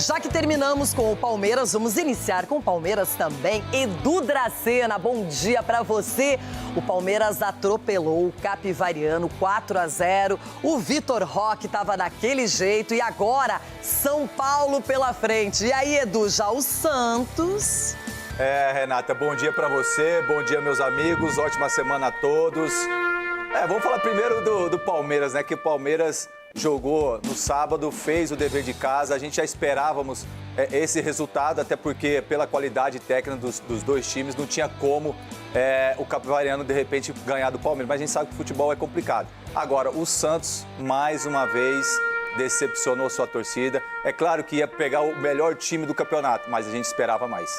Já que terminamos com o Palmeiras, vamos iniciar com o Palmeiras também. Edu Dracena, bom dia pra você. O Palmeiras atropelou o Capivariano 4-0. O Vitor Roque tava daquele jeito e agora São Paulo pela frente. E aí, Edu, já o Santos... Renata, bom dia pra você, bom dia, meus amigos, ótima semana a todos. Vamos falar primeiro do Palmeiras, né? Que o Palmeiras jogou no sábado, fez o dever de casa. A gente já esperávamos esse resultado, até porque pela qualidade técnica dos dois times não tinha como o Capivariano de repente ganhar do Palmeiras. Mas a gente sabe que o futebol é complicado. Agora, o Santos, mais uma vez, decepcionou sua torcida. É claro que ia pegar o melhor time do campeonato, mas a gente esperava mais.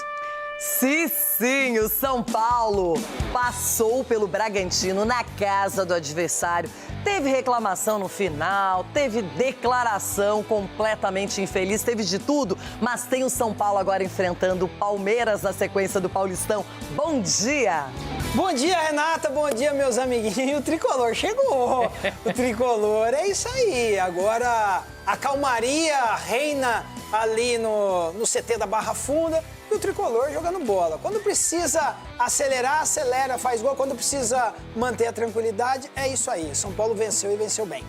Sim, o São Paulo passou pelo Bragantino na casa do adversário. Teve reclamação no final, teve declaração completamente infeliz, teve de tudo, mas tem o São Paulo agora enfrentando o Palmeiras na sequência do Paulistão. Bom dia! Bom dia, Renata, bom dia, meus amiguinhos. O Tricolor chegou, o Tricolor é isso aí. Agora a calmaria reina ali no CT da Barra Funda. E o Tricolor jogando bola. Quando precisa acelerar, acelera, faz gol. Quando precisa manter a tranquilidade, é isso aí. São Paulo venceu e venceu bem.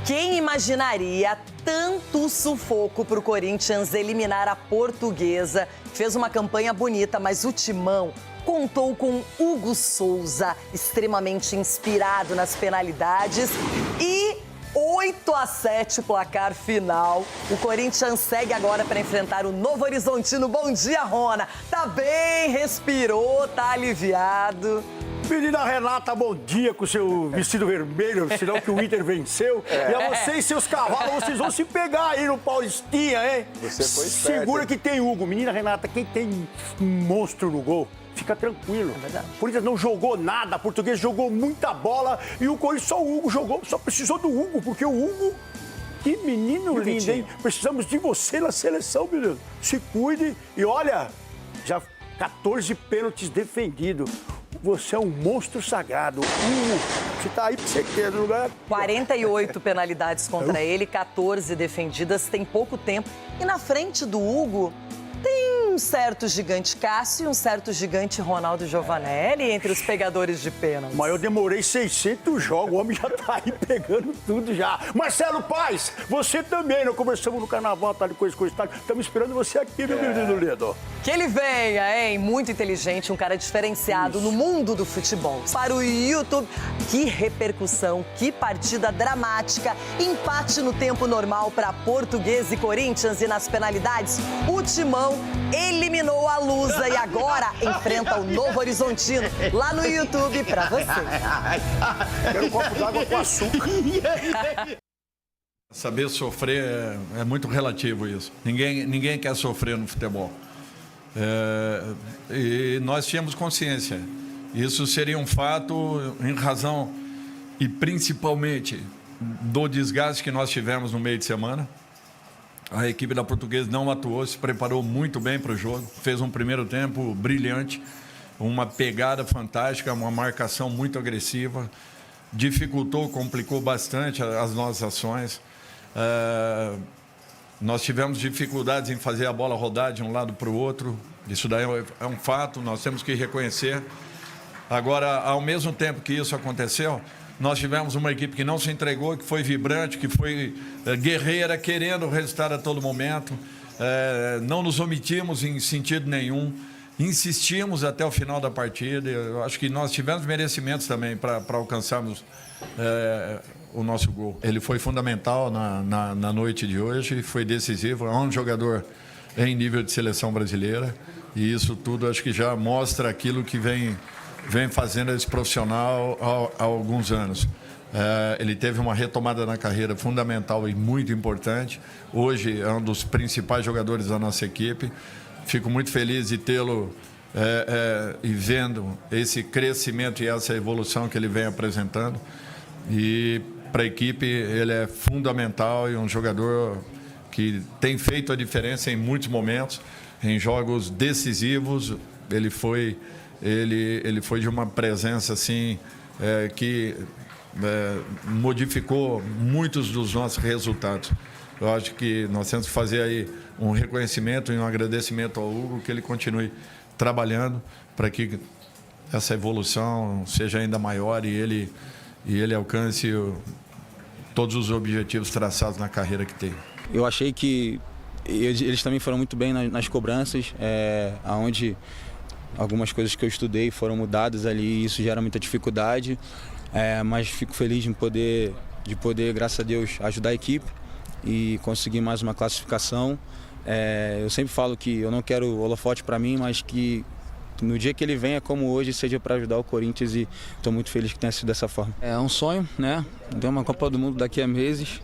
Quem imaginaria tanto sufoco para o Corinthians eliminar a Portuguesa? Fez uma campanha bonita, mas o Timão contou com Hugo Souza, extremamente inspirado nas penalidades, e 8-7 placar final. O Corinthians segue agora para enfrentar o Novo Horizontino. Bom dia, Rona. Tá bem, respirou, tá aliviado. Menina Renata, bom dia com o seu vestido vermelho, sinal que o Inter venceu. E a você e seus cavalos, vocês vão se pegar aí no Paulistinha, hein? Você foi esperto. Segura que tem Hugo. Menina Renata, quem tem um monstro no gol, fica tranquilo. É verdade. O Corinthians não jogou nada, a Portuguesa jogou muita bola e o Corinthians, só o Hugo jogou, só precisou do Hugo, porque o Hugo, que menino lindo, hein? Precisamos de você na seleção, menino. Se cuide e olha, já 14 pênaltis defendidos. Você é um monstro sagrado. Você tá aí pra você ter no lugar. 48 penalidades contra ele, 14 defendidas, tem pouco tempo. E na frente do Hugo, tem um certo gigante Cássio e um certo gigante Ronaldo Giovanelli entre os pegadores de pênaltis. Mas eu demorei 600 jogos, o homem já tá aí pegando tudo já. Marcelo Paes, você também, nós conversamos no carnaval, tá de coisa, tal. Estamos esperando você aqui, meu menino lindo. Que ele venha, hein? Muito inteligente, um cara diferenciado no mundo do futebol. Para o YouTube, que repercussão, que partida dramática. Empate no tempo normal para Portuguesa e Corinthians e nas penalidades, o Timão eliminou a Lusa e agora enfrenta o Novo Horizontino lá no YouTube para você. Quero um copo d'água com açúcar. Saber sofrer é muito relativo isso. Ninguém quer sofrer no futebol. E nós tínhamos consciência. Isso seria um fato em razão e principalmente do desgaste que nós tivemos no meio de semana. A equipe da Portuguesa não atuou, se preparou muito bem para o jogo, fez um primeiro tempo brilhante, uma pegada fantástica, uma marcação muito agressiva, dificultou, complicou bastante as nossas ações. Nós tivemos dificuldades em fazer a bola rodar de um lado para o outro, isso daí é um fato, nós temos que reconhecer. Agora, ao mesmo tempo que isso aconteceu, nós tivemos uma equipe que não se entregou, que foi vibrante, que foi guerreira, querendo o resultado a todo momento. Não nos omitimos em sentido nenhum, insistimos até o final da partida. Eu acho que nós tivemos merecimentos também para alcançarmos o nosso gol. Ele foi fundamental na noite de hoje, foi decisivo, é um jogador em nível de seleção brasileira e isso tudo acho que já mostra aquilo que vem fazendo esse profissional há alguns anos. Ele teve uma retomada na carreira fundamental e muito importante. Hoje é um dos principais jogadores da nossa equipe. Fico muito feliz de tê-lo e vendo esse crescimento e essa evolução que ele vem apresentando. E para a equipe ele é fundamental e um jogador que tem feito a diferença em muitos momentos, em jogos decisivos. Ele foi de uma presença assim que modificou muitos dos nossos resultados. Eu acho que nós temos que fazer aí um reconhecimento e um agradecimento ao Hugo, que ele continue trabalhando para que essa evolução seja ainda maior e ele alcance todos os objetivos traçados na carreira que tem. Eu achei que eles também foram muito bem nas cobranças, onde algumas coisas que eu estudei foram mudadas ali e isso gera muita dificuldade, mas fico feliz de poder, graças a Deus, ajudar a equipe e conseguir mais uma classificação. Eu sempre falo que eu não quero holofote para mim, mas que no dia que ele venha, como hoje, seja para ajudar o Corinthians e estou muito feliz que tenha sido dessa forma. É um sonho, né? Tem uma Copa do Mundo daqui a meses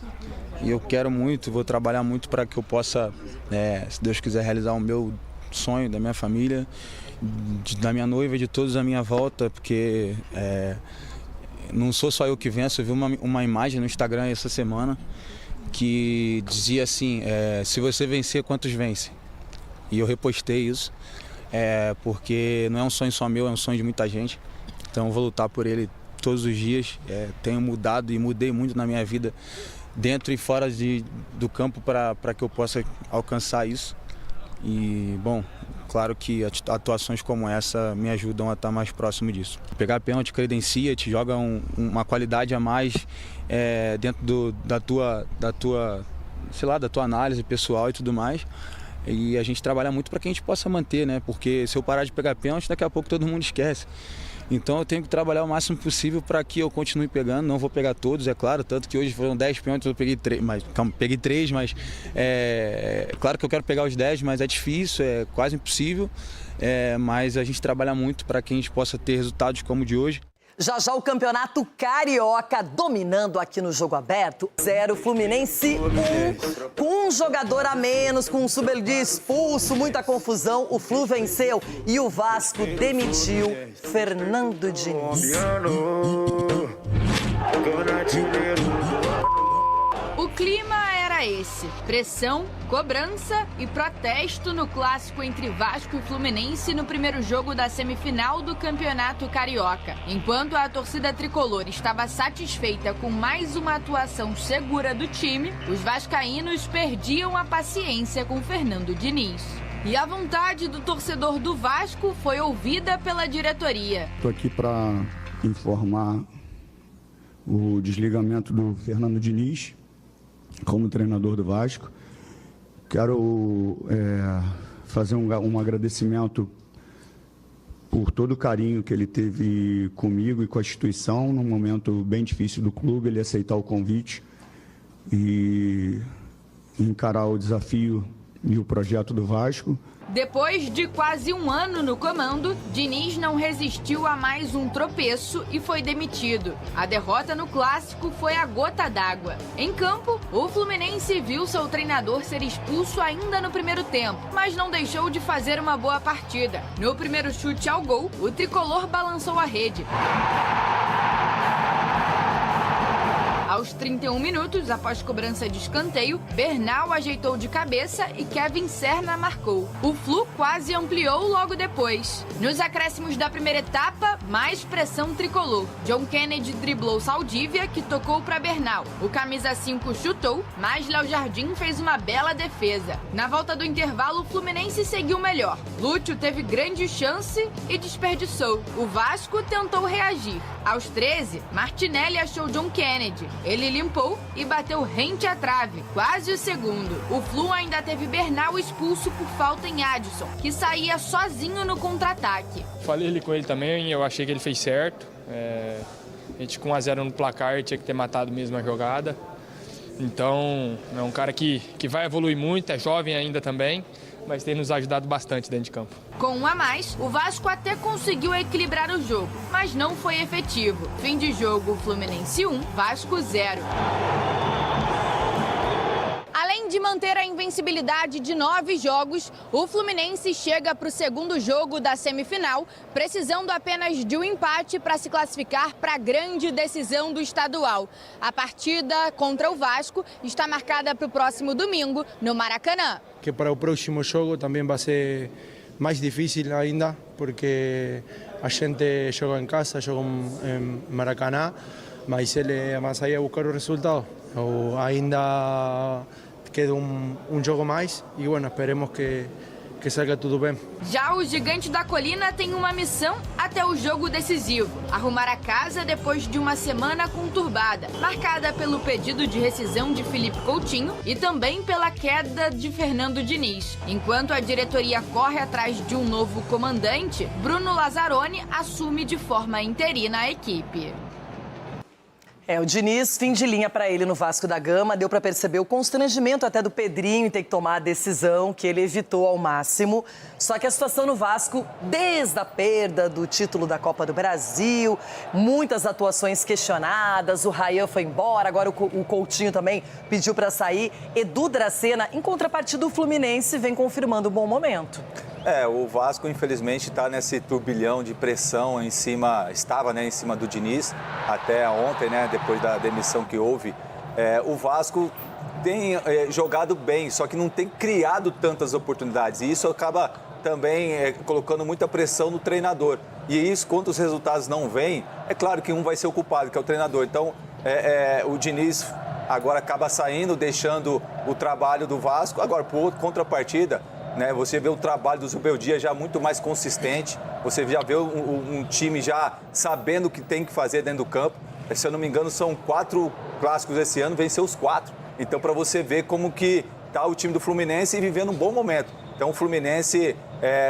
e eu quero muito, vou trabalhar muito para que eu possa, se Deus quiser, realizar o meu sonho da minha família, da minha noiva e de todos à minha volta, porque não sou só eu que venço. Eu vi uma imagem no Instagram essa semana que dizia assim, se você vencer, quantos vence? E eu repostei isso. Porque não é um sonho só meu, é um sonho de muita gente. Então eu vou lutar por ele todos os dias. Tenho mudado e mudei muito na minha vida, dentro e fora do campo, para que eu possa alcançar isso. E, bom, claro que atuações como essa me ajudam a estar mais próximo disso. Pegar pênalti credencia, te joga uma qualidade a mais dentro da tua análise pessoal e tudo mais. E a gente trabalha muito para que a gente possa manter, né? Porque se eu parar de pegar pênalti, daqui a pouco todo mundo esquece. Então eu tenho que trabalhar o máximo possível para que eu continue pegando. Não vou pegar todos, é claro, tanto que hoje foram 10 pênaltis, eu peguei 3, peguei 3, mas claro que eu quero pegar os 10, mas é difícil, é quase impossível. Mas a gente trabalha muito para que a gente possa ter resultados como o de hoje. Já já o Campeonato Carioca dominando aqui no Jogo Aberto. 0, Fluminense 1, com um jogador a menos, com um Subeldi expulso, muita confusão. O Flu venceu e o Vasco demitiu Fernando Diniz. O clima era esse: pressão, cobrança e protesto no clássico entre Vasco e Fluminense no primeiro jogo da semifinal do Campeonato Carioca. Enquanto a torcida tricolor estava satisfeita com mais uma atuação segura do time, os vascaínos perdiam a paciência com Fernando Diniz. E a vontade do torcedor do Vasco foi ouvida pela diretoria. Estou aqui para informar o desligamento do Fernando Diniz como treinador do Vasco. Quero fazer um agradecimento por todo o carinho que ele teve comigo e com a instituição num momento bem difícil do clube, ele aceitar o convite e encarar o desafio e o projeto do Vasco. Depois de quase um ano no comando, Diniz não resistiu a mais um tropeço e foi demitido. A derrota no clássico foi a gota d'água. Em campo, o Fluminense viu seu treinador ser expulso ainda no primeiro tempo, mas não deixou de fazer uma boa partida. No primeiro chute ao gol, o tricolor balançou a rede. Aos 31 minutos, após cobrança de escanteio, Bernal ajeitou de cabeça e Kevin Serna marcou. O Flu quase ampliou logo depois. Nos acréscimos da primeira etapa, mais pressão tricolor. John Kennedy driblou Saldívia, que tocou para Bernal. O camisa 5 chutou, mas Léo Jardim fez uma bela defesa. Na volta do intervalo, o Fluminense seguiu melhor. Lúcio teve grande chance e desperdiçou. O Vasco tentou reagir. Aos 13, Martinelli achou John Kennedy. Ele limpou e bateu rente à trave, quase o segundo. O Flu ainda teve Bernal expulso por falta em Adson, que saía sozinho no contra-ataque. Falei com ele também, eu achei que ele fez certo. A gente com 1-0 no placar tinha que ter matado mesmo a jogada. Então, é um cara que vai evoluir muito, é jovem ainda também, mas tem nos ajudado bastante dentro de campo. Com um a mais, o Vasco até conseguiu equilibrar o jogo, mas não foi efetivo. Fim de jogo, Fluminense 1, Vasco 0. Além de manter a invencibilidade de 9 jogos, o Fluminense chega para o segundo jogo da semifinal, precisando apenas de um empate para se classificar para a grande decisão do estadual. A partida contra o Vasco está marcada para o próximo domingo, no Maracanã. Que para o próximo jogo também vai ser mais difícil ainda, porque a gente joga em casa, joga em Maracanã, mas ele vai sair a buscar o resultado. Ou ainda quede un jogo más y bueno, esperemos que salga tudo bem. Já o Gigante da Colina tem uma missão até o jogo decisivo: arrumar a casa depois de uma semana conturbada, marcada pelo pedido de rescisão de Felipe Coutinho e também pela queda de Fernando Diniz. Enquanto a diretoria corre atrás de um novo comandante, Bruno Lazzaroni assume de forma interina a equipe. O Diniz, fim de linha para ele no Vasco da Gama. Deu para perceber o constrangimento até do Pedrinho em ter que tomar a decisão, que ele evitou ao máximo. Só que a situação no Vasco, desde a perda do título da Copa do Brasil, muitas atuações questionadas, o Rayan foi embora, agora o Coutinho também pediu para sair. Edu Dracena, em contrapartida, o Fluminense vem confirmando um bom momento. O Vasco, infelizmente, está nesse turbilhão de pressão estava em cima do Diniz, até ontem, depois da demissão que houve. O Vasco tem jogado bem, só que não tem criado tantas oportunidades, e isso acaba também colocando muita pressão no treinador. E isso, quando os resultados não vêm, é claro que um vai ser o culpado, que é o treinador. Então, o Diniz agora acaba saindo, deixando o trabalho do Vasco. Agora, por outra contrapartida, você vê o trabalho do Zubeldia já muito mais consistente, você já vê um time já sabendo o que tem que fazer dentro do campo. Se eu não me engano, são 4 clássicos esse ano, venceu os 4. Então, para você ver como que está o time do Fluminense vivendo um bom momento. Então, o Fluminense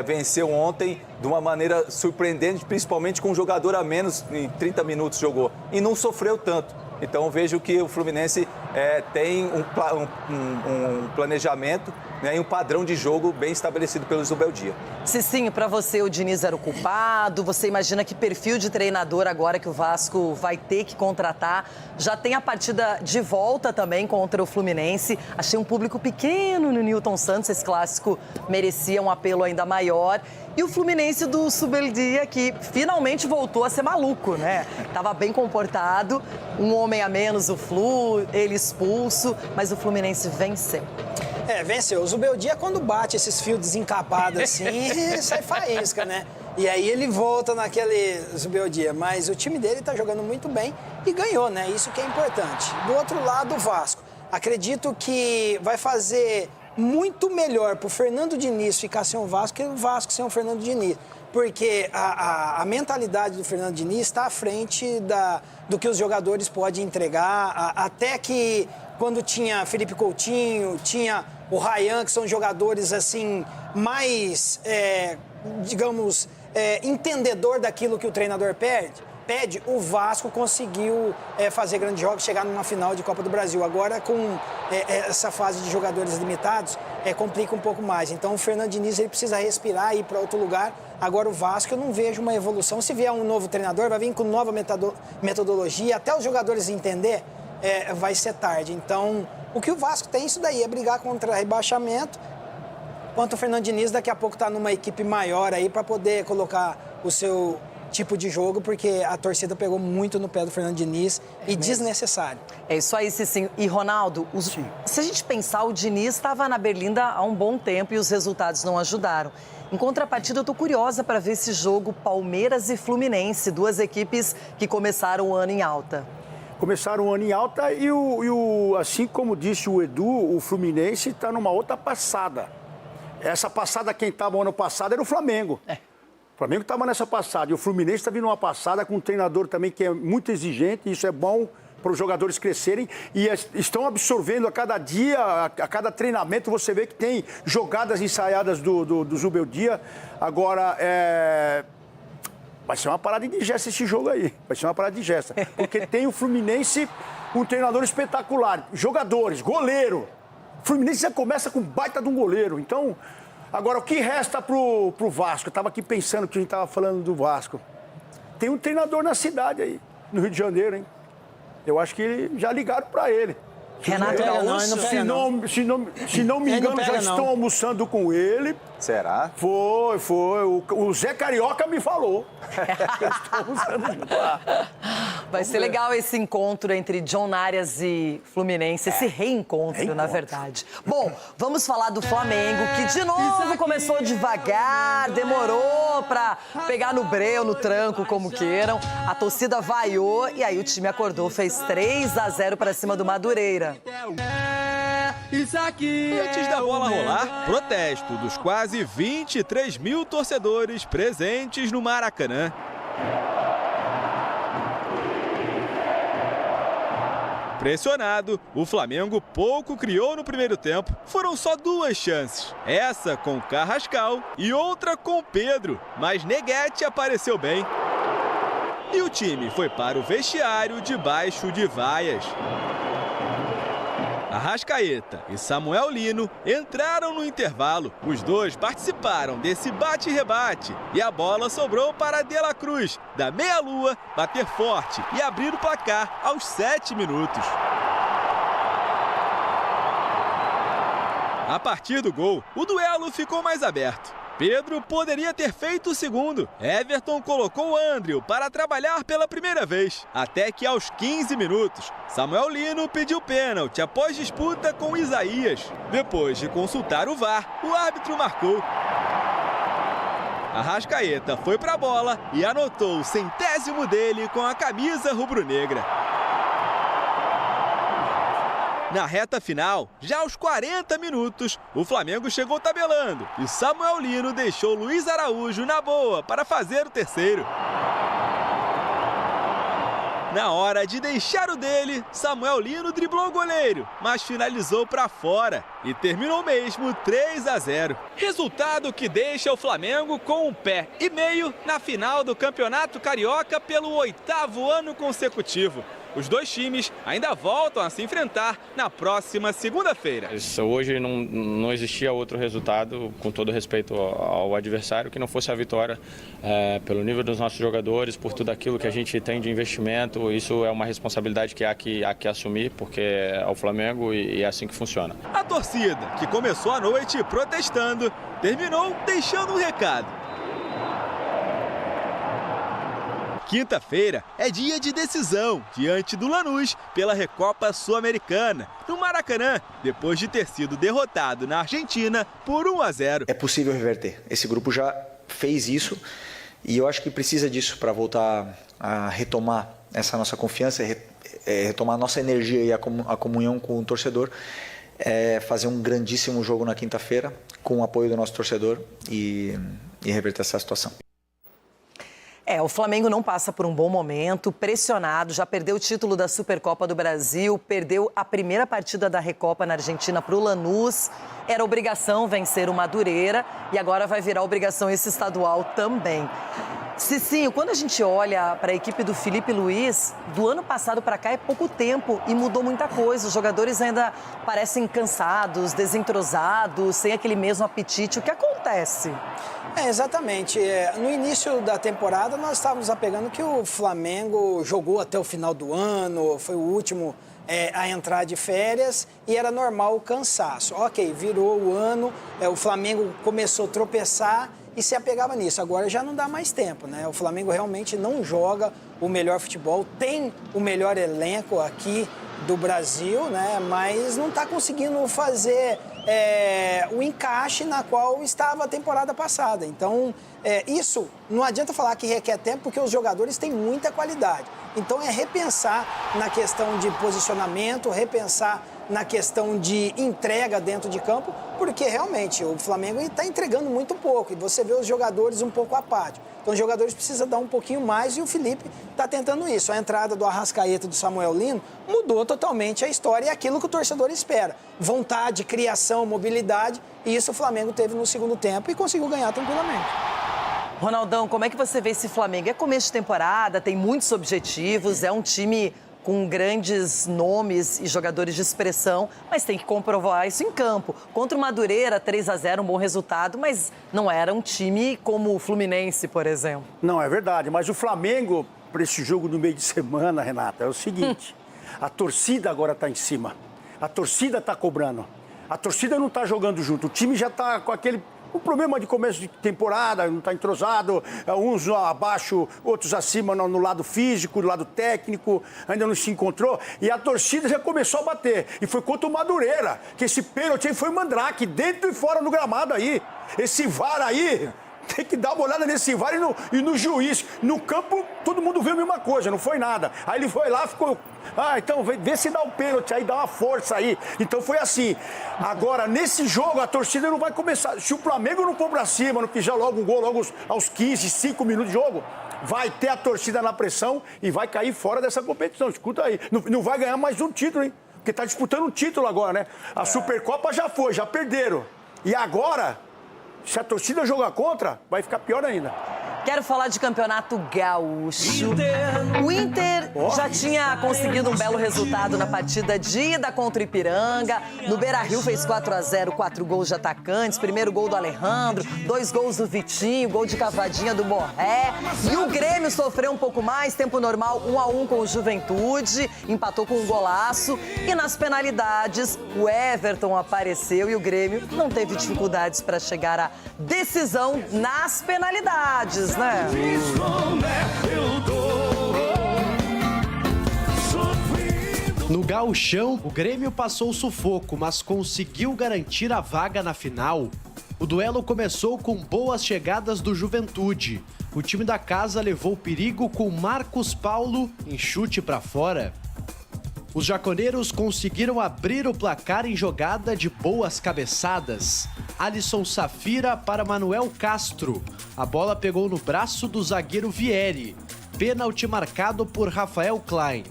venceu ontem de uma maneira surpreendente, principalmente com um jogador a menos, em 30 minutos jogou, e não sofreu tanto. Então, vejo que o Fluminense tem um planejamento, e um padrão de jogo bem estabelecido pelo Zubeldia. Cicinho, para você o Diniz era o culpado? Você imagina que perfil de treinador agora que o Vasco vai ter que contratar? Já tem a partida de volta também contra o Fluminense. Achei um público pequeno no Newton Santos, esse clássico merecia um apelo ainda maior. E o Fluminense do Zubeldia, que finalmente voltou a ser maluco, Tava bem comportado, um homem a menos, o Flu, ele expulso, mas o Fluminense venceu. Venceu. O Zubeldia, quando bate esses fios desencapados assim, sai faísca, E aí ele volta naquele Zubeldia. Mas o time dele tá jogando muito bem e ganhou, Isso que é importante. Do outro lado, o Vasco. Acredito que vai fazer muito melhor pro Fernando Diniz ficar sem o Vasco que o Vasco sem o Fernando Diniz. Porque a mentalidade do Fernando Diniz está à frente do que os jogadores podem entregar. Até que quando tinha Felipe Coutinho, tinha o Rayan, que são jogadores assim mais, entendedor daquilo que o treinador pede, o Vasco conseguiu fazer grandes jogos, chegar numa final de Copa do Brasil. Agora, com essa fase de jogadores limitados, complica um pouco mais. Então, o Fernando Diniz ele precisa respirar e ir para outro lugar. Agora, o Vasco, eu não vejo uma evolução. Se vier um novo treinador, vai vir com nova metodologia. Até os jogadores entender, vai ser tarde. Então, o que o Vasco tem isso daí, é brigar contra rebaixamento. Enquanto o Fernando Diniz, daqui a pouco, está numa equipe maior aí para poder colocar o seu tipo de jogo, porque a torcida pegou muito no pé do Fernando Diniz e desnecessário. É isso aí, Cicinho. E, Ronaldo, se a gente pensar, o Diniz estava na Berlinda há um bom tempo e os resultados não ajudaram. Em contrapartida, eu estou curiosa para ver esse jogo Palmeiras e Fluminense, 2 equipes que começaram o ano em alta. Começaram o ano em alta e, assim como disse o Edu, o Fluminense está numa outra passada. Essa passada, quem estava no ano passado era o Flamengo. O Flamengo estava nessa passada e o Fluminense está vindo uma passada com um treinador também que é muito exigente, e isso é bom para os jogadores crescerem e estão absorvendo a cada dia, a cada treinamento, você vê que tem jogadas ensaiadas do Zubeldia. Agora, vai ser uma parada indigesta esse jogo aí, vai ser uma parada indigesta, porque tem o Fluminense, um treinador espetacular, jogadores, goleiro. O Fluminense já começa com baita de um goleiro, então... Agora, o que resta pro Vasco? Eu estava aqui pensando que a gente estava falando do Vasco. Tem um treinador na cidade aí, no Rio de Janeiro, hein? Eu acho que já ligaram para ele. Renato Gaúcho. Se não me engano, já estão almoçando com ele. Será? Foi. O Zé Carioca me falou. Estão almoçando junto lá. Vai ser legal esse encontro entre John Arias e Fluminense, esse reencontro, na verdade. Bom, vamos falar do Flamengo, que de novo começou devagar, demorou pra pegar no breu, no tranco, como queiram. A torcida vaiou e aí o time acordou, fez 3-0 pra cima do Madureira. Antes da bola rolar, protesto dos quase 23 mil torcedores presentes no Maracanã. Pressionado, o Flamengo pouco criou no primeiro tempo. Foram só 2 chances. Essa com Carrascal e outra com Pedro. Mas Neguete apareceu bem. E o time foi para o vestiário debaixo de vaias. Arrascaeta e Samuel Lino entraram no intervalo. Os dois participaram desse bate-rebate e a bola sobrou para De La Cruz, da meia-lua, bater forte e abrir o placar aos 7 minutos. A partir do gol, o duelo ficou mais aberto. Pedro poderia ter feito o segundo. Everton colocou o Andriu para trabalhar pela primeira vez. Até que aos 15 minutos, Samuel Lino pediu pênalti após disputa com Isaías. Depois de consultar o VAR, o árbitro marcou. Arrascaeta foi para a bola e anotou o 100º dele com a camisa rubro-negra. Na reta final, já aos 40 minutos, o Flamengo chegou tabelando e Samuel Lino deixou Luiz Araújo na boa para fazer o terceiro. Na hora de deixar o dele, Samuel Lino driblou o goleiro, mas finalizou para fora e terminou mesmo 3-0. Resultado que deixa o Flamengo com 1 pé e meio na final do Campeonato Carioca pelo 8º ano consecutivo. Os dois times ainda voltam a se enfrentar na próxima segunda-feira. Hoje não existia outro resultado, com todo respeito ao adversário, que não fosse a vitória. Pelo nível dos nossos jogadores, por tudo aquilo que a gente tem de investimento, isso é uma responsabilidade que há que assumir, porque é o Flamengo e é assim que funciona. A torcida, que começou a noite protestando, terminou deixando um recado. Quinta-feira é dia de decisão diante do Lanús pela Recopa Sul-Americana, no Maracanã, depois de ter sido derrotado na Argentina por 1-0. É possível reverter. Esse grupo já fez isso e eu acho que precisa disso para voltar a retomar essa nossa confiança, retomar a nossa energia e a comunhão com o torcedor. Fazer um grandíssimo jogo na quinta-feira com o apoio do nosso torcedor e reverter essa situação. O Flamengo não passa por um bom momento, pressionado, já perdeu o título da Supercopa do Brasil, perdeu a primeira partida da Recopa na Argentina para o Lanús, era obrigação vencer o Madureira e agora vai virar obrigação esse estadual também. Cicinho, quando a gente olha para a equipe do Felipe Luiz, do ano passado para cá é pouco tempo e mudou muita coisa. Os jogadores ainda parecem cansados, desentrosados, sem aquele mesmo apetite. O que acontece? Exatamente. No início da temporada, nós estávamos apegando que o Flamengo jogou até o final do ano, foi o último a entrar de férias e era normal o cansaço. Ok, virou o ano, o Flamengo começou a tropeçar e se apegava nisso. Agora já não dá mais tempo, né? O Flamengo realmente não joga o melhor futebol, tem o melhor elenco aqui do Brasil, né? Mas não está conseguindo fazer o encaixe na qual estava a temporada passada. Então, isso não adianta falar que requer tempo, porque os jogadores têm muita qualidade. Então, é repensar na questão de posicionamento, repensar na questão de entrega dentro de campo, porque realmente o Flamengo está entregando muito pouco e você vê os jogadores um pouco apáticos. Então os jogadores precisam dar um pouquinho mais e o Felipe está tentando isso. A entrada do Arrascaeta e do Samuel Lino mudou totalmente a história e aquilo que o torcedor espera. Vontade, criação, mobilidade, e isso o Flamengo teve no segundo tempo e conseguiu ganhar tranquilamente. Ronaldão, como é que você vê esse Flamengo? É começo de temporada, tem muitos objetivos, é um time com grandes nomes e jogadores de expressão, mas tem que comprovar isso em campo. Contra o Madureira, 3-0, um bom resultado, mas não era um time como o Fluminense, por exemplo. Não, é verdade, mas o Flamengo, para esse jogo no meio de semana, Renata, é o seguinte, a torcida agora está em cima, a torcida está cobrando, a torcida não está jogando junto, o time já está com o problema de começo de temporada, não está entrosado, uns abaixo, outros acima no lado físico, no lado técnico, ainda não se encontrou. E a torcida já começou a bater. E foi contra o Madureira, que esse pênalti aí foi mandrake, dentro e fora do gramado aí. Esse VAR aí, tem que dar uma olhada nesse VAR e no juiz. No campo, todo mundo viu a mesma coisa, não foi nada. Aí ele foi lá, ficou... então vê se dá um pênalti aí, dá uma força aí. Então foi assim. Agora, nesse jogo, a torcida não vai começar. Se o Flamengo não for pra cima, não fizer logo um gol, logo aos 15, 5 minutos de jogo, vai ter a torcida na pressão e vai cair fora dessa competição. Escuta aí. Não vai ganhar mais um título, hein? Porque tá disputando um título agora, né? A Supercopa já foi, já perderam. E agora, se a torcida jogar contra, vai ficar pior ainda. Quero falar de campeonato gaúcho. O Inter já tinha conseguido um belo resultado na partida de ida contra o Ipiranga. No Beira-Rio fez 4-0, 4 gols de atacantes. Primeiro gol do Alejandro, 2 gols do Vitinho, gol de cavadinha do Borré. E o Grêmio sofreu um pouco mais, tempo normal, 1-1 com o Juventude. Empatou com um golaço. E nas penalidades, o Everton apareceu e o Grêmio não teve dificuldades para chegar à decisão nas penalidades, né? No Gauchão, o Grêmio passou o sufoco, mas conseguiu garantir a vaga na final. O duelo começou com boas chegadas do Juventude. O time da casa levou perigo com Marcos Paulo em chute para fora. Os jaconeiros conseguiram abrir o placar em jogada de boas cabeçadas. Alisson Safira para Manuel Castro. A bola pegou no braço do zagueiro Vieri. Pênalti marcado por Rafael Klein.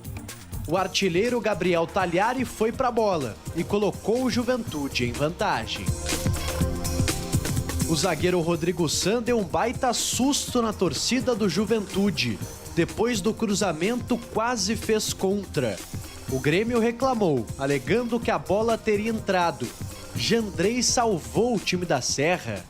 O artilheiro Gabriel Talhari foi para a bola e colocou o Juventude em vantagem. O zagueiro Rodrigo San deu um baita susto na torcida do Juventude. Depois do cruzamento, quase fez contra. O Grêmio reclamou, alegando que a bola teria entrado. Jandrei salvou o time da Serra.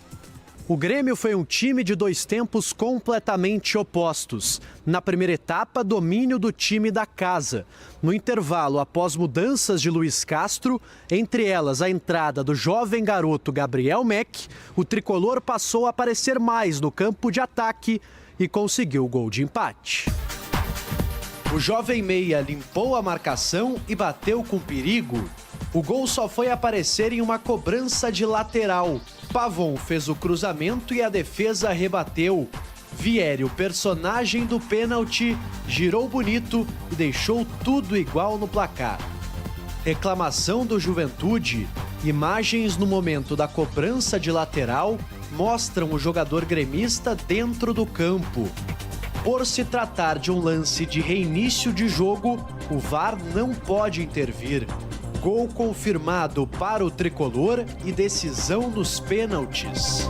O Grêmio foi um time de 2 tempos completamente opostos. Na primeira etapa, domínio do time da casa. No intervalo, após mudanças de Luiz Castro, entre elas a entrada do jovem garoto Gabriel Meck, o tricolor passou a aparecer mais no campo de ataque e conseguiu o gol de empate. O jovem meia limpou a marcação e bateu com perigo. O gol só foi aparecer em uma cobrança de lateral. Pavon fez o cruzamento e a defesa rebateu. Vieri, o personagem do pênalti, girou bonito e deixou tudo igual no placar. Reclamação do Juventude. Imagens no momento da cobrança de lateral mostram o jogador gremista dentro do campo. Por se tratar de um lance de reinício de jogo, o VAR não pode intervir. Gol confirmado para o tricolor e decisão nos pênaltis.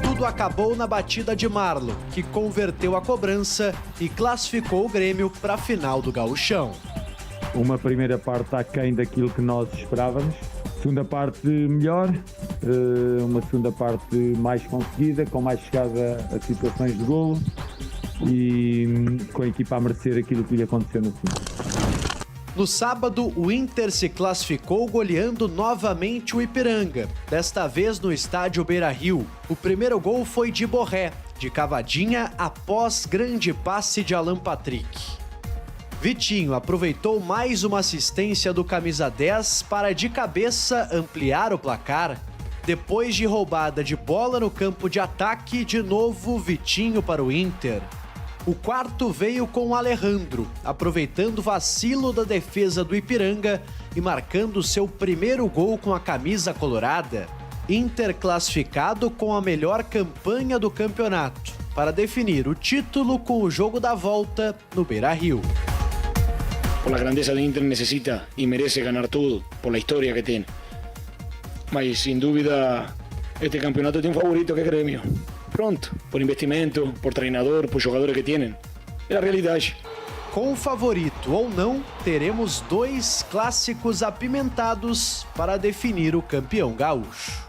Tudo acabou na batida de Marlon, que converteu a cobrança e classificou o Grêmio para a final do Gauchão. Uma primeira parte aquém daquilo que nós esperávamos. Segunda parte melhor, uma segunda parte mais conseguida, com mais chegada a situações de golo e com a equipa a merecer aquilo que lhe aconteceu no fim. No sábado, o Inter se classificou goleando novamente o Ipiranga, desta vez no estádio Beira-Rio. O primeiro gol foi de Borré, de cavadinha após grande passe de Alan Patrick. Vitinho aproveitou mais uma assistência do camisa 10 para de cabeça ampliar o placar. Depois de roubada de bola no campo de ataque, de novo Vitinho para o Inter. O quarto veio com o Alejandro, aproveitando o vacilo da defesa do Ipiranga e marcando seu primeiro gol com a camisa colorada. Inter classificado com a melhor campanha do campeonato, para definir o título com o jogo da volta no Beira-Rio. Por la grandeza do Inter necesita e merece ganar tudo, por la história que tem. Mas, sem dúvida, este campeonato tem um favorito que é Grêmio. Pronto, por investimento, por treinador, por jogadores que têm. É a realidade. Com favorito ou não, teremos 2 clássicos apimentados para definir o campeão gaúcho.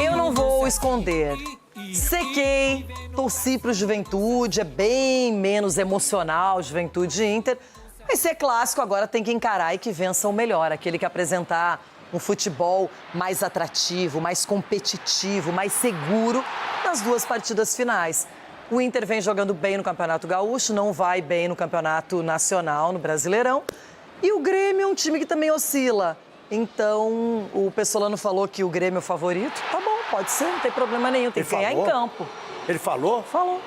Eu não vou esconder. Sequei, torci pro Juventude, é bem menos emocional, Juventude e Inter. Mas ser clássico agora tem que encarar e que vença o melhor, aquele que apresentar um futebol mais atrativo, mais competitivo, mais seguro nas 2 partidas finais. O Inter vem jogando bem no Campeonato Gaúcho, não vai bem no Campeonato Nacional, no Brasileirão. E o Grêmio é um time que também oscila. Então, o Pessolano falou que o Grêmio é o favorito. Tá bom, Pode ser, não tem problema nenhum, tem que ganhar em campo. Ele falou? Falou.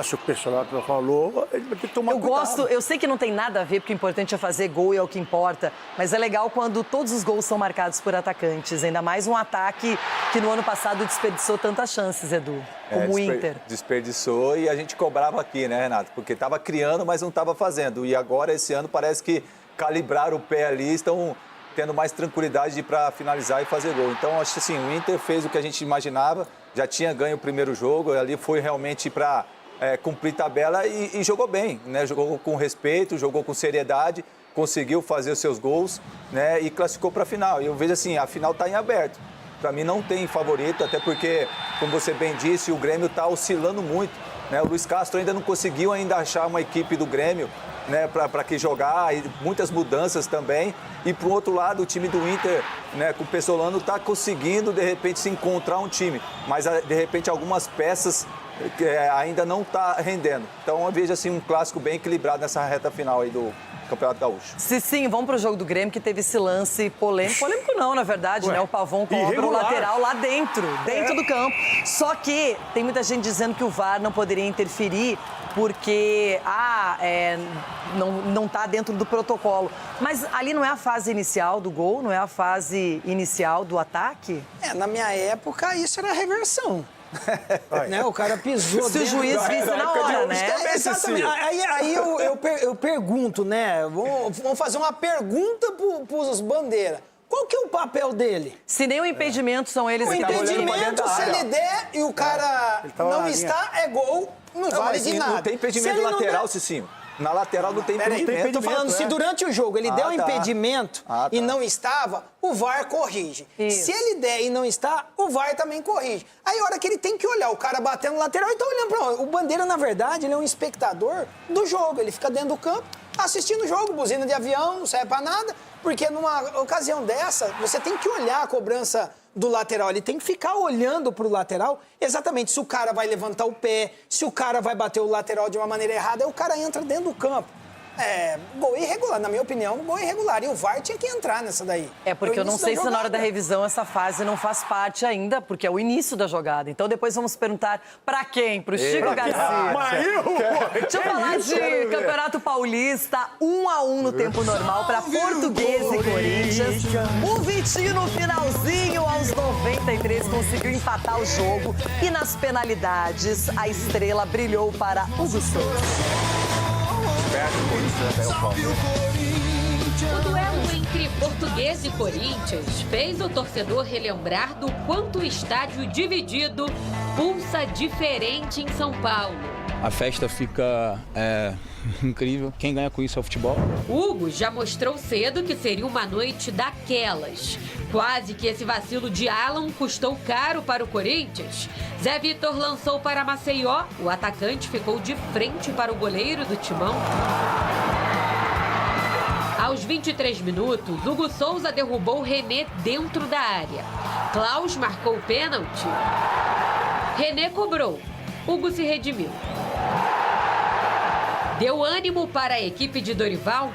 Se o personal falou, ele vai ter que tomar cuidado. Eu sei que não tem nada a ver, porque o importante é fazer gol e é o que importa, mas é legal quando todos os gols são marcados por atacantes, ainda mais um ataque que no ano passado desperdiçou tantas chances, Edu, como o Inter. Desperdiçou e a gente cobrava aqui, né, Renato? Porque estava criando, mas não estava fazendo. E agora, esse ano, parece que calibraram o pé ali, estão tendo mais tranquilidade para finalizar e fazer gol. Então, acho que assim, o Inter fez o que a gente imaginava, já tinha ganho o primeiro jogo, ali foi realmente para cumprir tabela e jogou bem, né? Jogou com respeito, jogou com seriedade, conseguiu fazer os seus gols, né? E classificou para a final. E eu vejo assim, a final está em aberto. Para mim não tem favorito, até porque, como você bem disse, o Grêmio está oscilando muito, né? O Luiz Castro ainda não conseguiu achar uma equipe do Grêmio, né, para que jogar, e muitas mudanças também. E por outro lado, o time do Inter, né, com o Pessolano, está conseguindo de repente se encontrar um time, mas de repente algumas peças ainda não está rendendo. Então eu vejo assim um clássico bem equilibrado nessa reta final aí do Campeonato Gaúcho. Sim, vamos pro jogo do Grêmio, que teve esse lance polêmico. Polêmico não, na verdade, né? O Pavon cobra o lateral lá dentro do campo. Só que tem muita gente dizendo que o VAR não poderia interferir porque não está dentro do protocolo. Mas ali não é a fase inicial do gol, não é a fase inicial do ataque? Na minha época, isso era reversão. Né? O cara pisou. Se o juiz visse na hora, né? Exatamente. Aí eu pergunto, né? Vamos fazer uma pergunta pros bandeiras. Qual que é o papel dele? Se nem o impedimento são eles. O impedimento, se ele der e o cara não está, é gol, não vale de nada. Não tem impedimento lateral, Cicinho. Na lateral não tem impedimento. Eu tô falando, se durante o jogo ele der um impedimento e não estava, o VAR corrige. Isso. Se ele der e não está, o VAR também corrige. Aí a hora que ele tem que olhar, o cara batendo no lateral, ele tá olhando pra onde? O Bandeira, na verdade, ele é um espectador do jogo. Ele fica dentro do campo, assistindo o jogo, buzina de avião, não serve pra nada. Porque numa ocasião dessa, você tem que olhar a cobrança do lateral. Ele tem que ficar olhando pro lateral exatamente se o cara vai levantar o pé, se o cara vai bater o lateral de uma maneira errada, aí o cara entra dentro do campo. Gol irregular, na minha opinião, gol irregular. E o VAR tinha que entrar nessa daí. Porque eu não sei se na hora da revisão essa fase não faz parte ainda, porque é o início da jogada. Então depois vamos perguntar pra quem? Pro Chico Garcia. Deixa eu falar de Campeonato Paulista, 1-1 no tempo normal pra Portuguesa e Corinthians. O Vitinho no finalzinho, aos 93, conseguiu empatar o jogo. E nas penalidades, a estrela brilhou para Hugo Souza. O duelo entre Portuguesa e Corinthians fez o torcedor relembrar do quanto o estádio dividido pulsa diferente em São Paulo. A festa fica incrível. Quem ganha com isso é o futebol. Hugo já mostrou cedo que seria uma noite daquelas. Quase que esse vacilo de Alan custou caro para o Corinthians. Zé Vitor lançou para Maceió. O atacante ficou de frente para o goleiro do Timão. Aos 23 minutos, Hugo Souza derrubou René dentro da área. Klaus marcou o pênalti. René cobrou. Hugo se redimiu. Deu ânimo para a equipe de Dorival.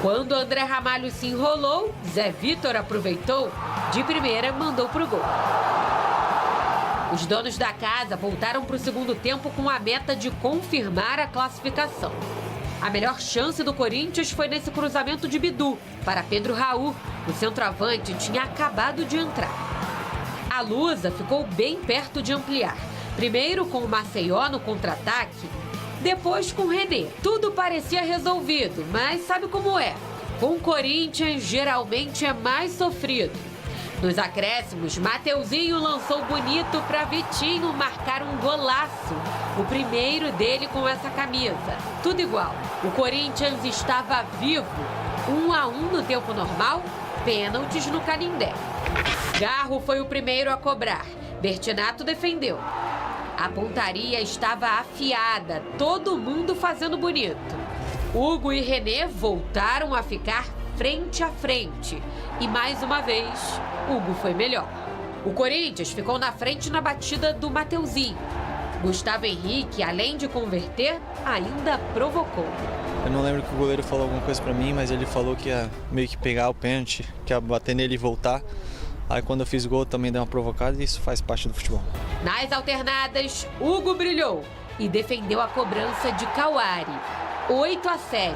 Quando André Ramalho se enrolou, Zé Vitor aproveitou. De primeira, mandou pro gol. Os donos da casa voltaram para o segundo tempo com a meta de confirmar a classificação. A melhor chance do Corinthians foi nesse cruzamento de Bidu para Pedro Raul. O centroavante tinha acabado de entrar. A Lusa ficou bem perto de ampliar. Primeiro com o Maceió no contra-ataque, depois com o René. Tudo parecia resolvido, mas sabe como é? Com o Corinthians, geralmente é mais sofrido. Nos acréscimos, Mateuzinho lançou bonito para Vitinho marcar um golaço. O primeiro dele com essa camisa. Tudo igual. O Corinthians estava vivo. 1-1 no tempo normal, pênaltis no Canindé. Garro foi o primeiro a cobrar. Bertinato defendeu. A pontaria estava afiada, todo mundo fazendo bonito. Hugo e René voltaram a ficar frente a frente. E mais uma vez, Hugo foi melhor. O Corinthians ficou na frente na batida do Mateuzinho. Gustavo Henrique, além de converter, ainda provocou. Eu não lembro que o goleiro falou alguma coisa pra mim, mas ele falou que ia meio que pegar o pênalti, que ia bater nele e voltar. Aí quando eu fiz o gol também dei uma provocada e isso faz parte do futebol. Nas alternadas, Hugo brilhou e defendeu a cobrança de Kawari. 8-7.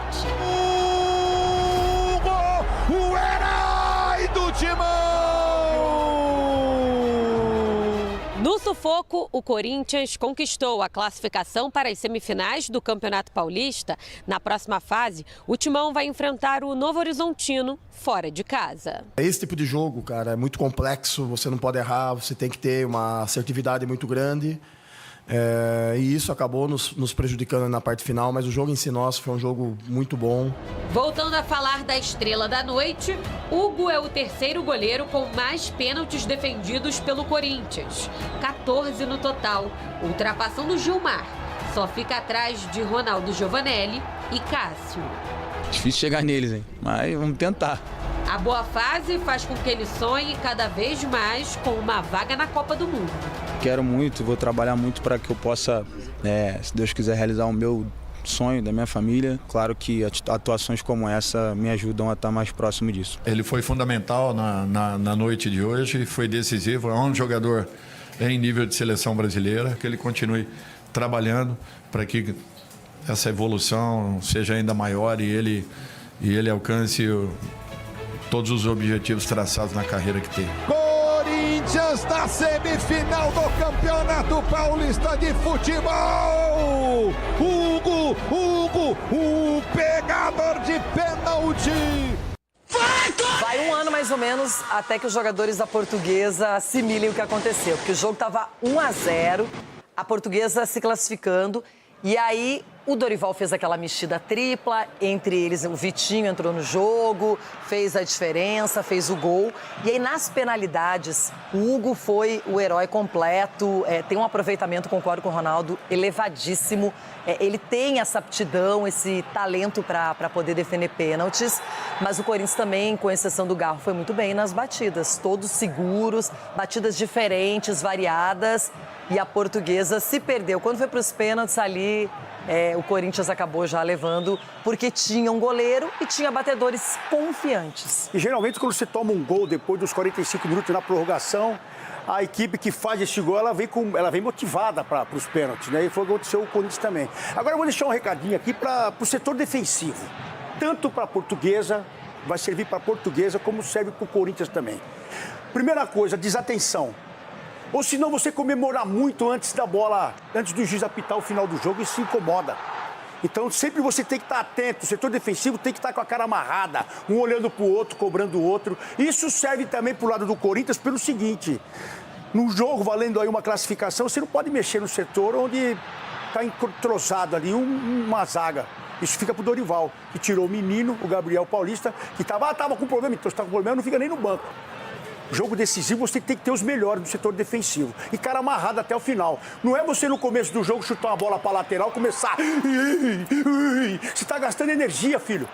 Hugo, o herói do Timão! No sufoco, o Corinthians conquistou a classificação para as semifinais do Campeonato Paulista. Na próxima fase, o Timão vai enfrentar o Novo Horizontino fora de casa. Esse tipo de jogo, cara, é muito complexo, você não pode errar, você tem que ter uma assertividade muito grande. E isso acabou nos prejudicando na parte final, mas o jogo em si nosso foi um jogo muito bom. Voltando a falar da estrela da noite, Hugo é o terceiro goleiro com mais pênaltis defendidos pelo Corinthians. 14 no total, ultrapassando Gilmar. Só fica atrás de Ronaldo Giovanelli e Cássio. Difícil chegar neles, hein? Mas vamos tentar. A boa fase faz com que ele sonhe cada vez mais com uma vaga na Copa do Mundo. Quero muito, vou trabalhar muito para que eu possa, se Deus quiser, realizar o meu sonho da minha família. Claro que atuações como essa me ajudam a estar mais próximo disso. Ele foi fundamental na noite de hoje, foi decisivo, é um jogador em nível de seleção brasileira, que ele continue trabalhando para que essa evolução seja ainda maior e ele alcance todos os objetivos traçados na carreira que tem. Corinthians na semifinal do Campeonato Paulista de Futebol. Hugo, o pegador de pênalti. Vai um ano mais ou menos até que os jogadores da Portuguesa assimilem o que aconteceu, porque o jogo estava 1-0, a Portuguesa se classificando, e aí o Dorival fez aquela mexida tripla, entre eles o Vitinho entrou no jogo, fez a diferença, fez o gol. E aí nas penalidades, o Hugo foi o herói completo, tem um aproveitamento, concordo com o Ronaldo, elevadíssimo. Ele tem essa aptidão, esse talento para poder defender pênaltis, mas o Corinthians também, com exceção do Garro, foi muito bem nas batidas, todos seguros, batidas diferentes, variadas, e a Portuguesa se perdeu. Quando foi para os pênaltis ali, o Corinthians acabou já levando, porque tinha um goleiro e tinha batedores confiantes. E geralmente quando você toma um gol depois dos 45 minutos na prorrogação, a equipe que faz esse gol, ela vem motivada para os pênaltis, né? E foi o que aconteceu com o Corinthians também. Agora eu vou deixar um recadinho aqui para o setor defensivo. Tanto para a Portuguesa, vai servir para a Portuguesa, como serve para o Corinthians também. Primeira coisa, desatenção. Ou senão você comemorar muito antes da bola, antes do juiz apitar o final do jogo, isso incomoda. Então sempre você tem que estar atento, o setor defensivo tem que estar com a cara amarrada, um olhando para o outro, cobrando o outro. Isso serve também para o lado do Corinthians pelo seguinte, no jogo valendo aí uma classificação, você não pode mexer no setor onde está entrosado ali uma zaga. Isso fica para o Dorival, que tirou o menino, o Gabriel Paulista, que estava com problema, então se está com problema não fica nem no banco. Jogo decisivo, você tem que ter os melhores do setor defensivo. E cara amarrado até o final. Não é você no começo do jogo chutar uma bola para lateral, começar... Você está gastando energia, filho.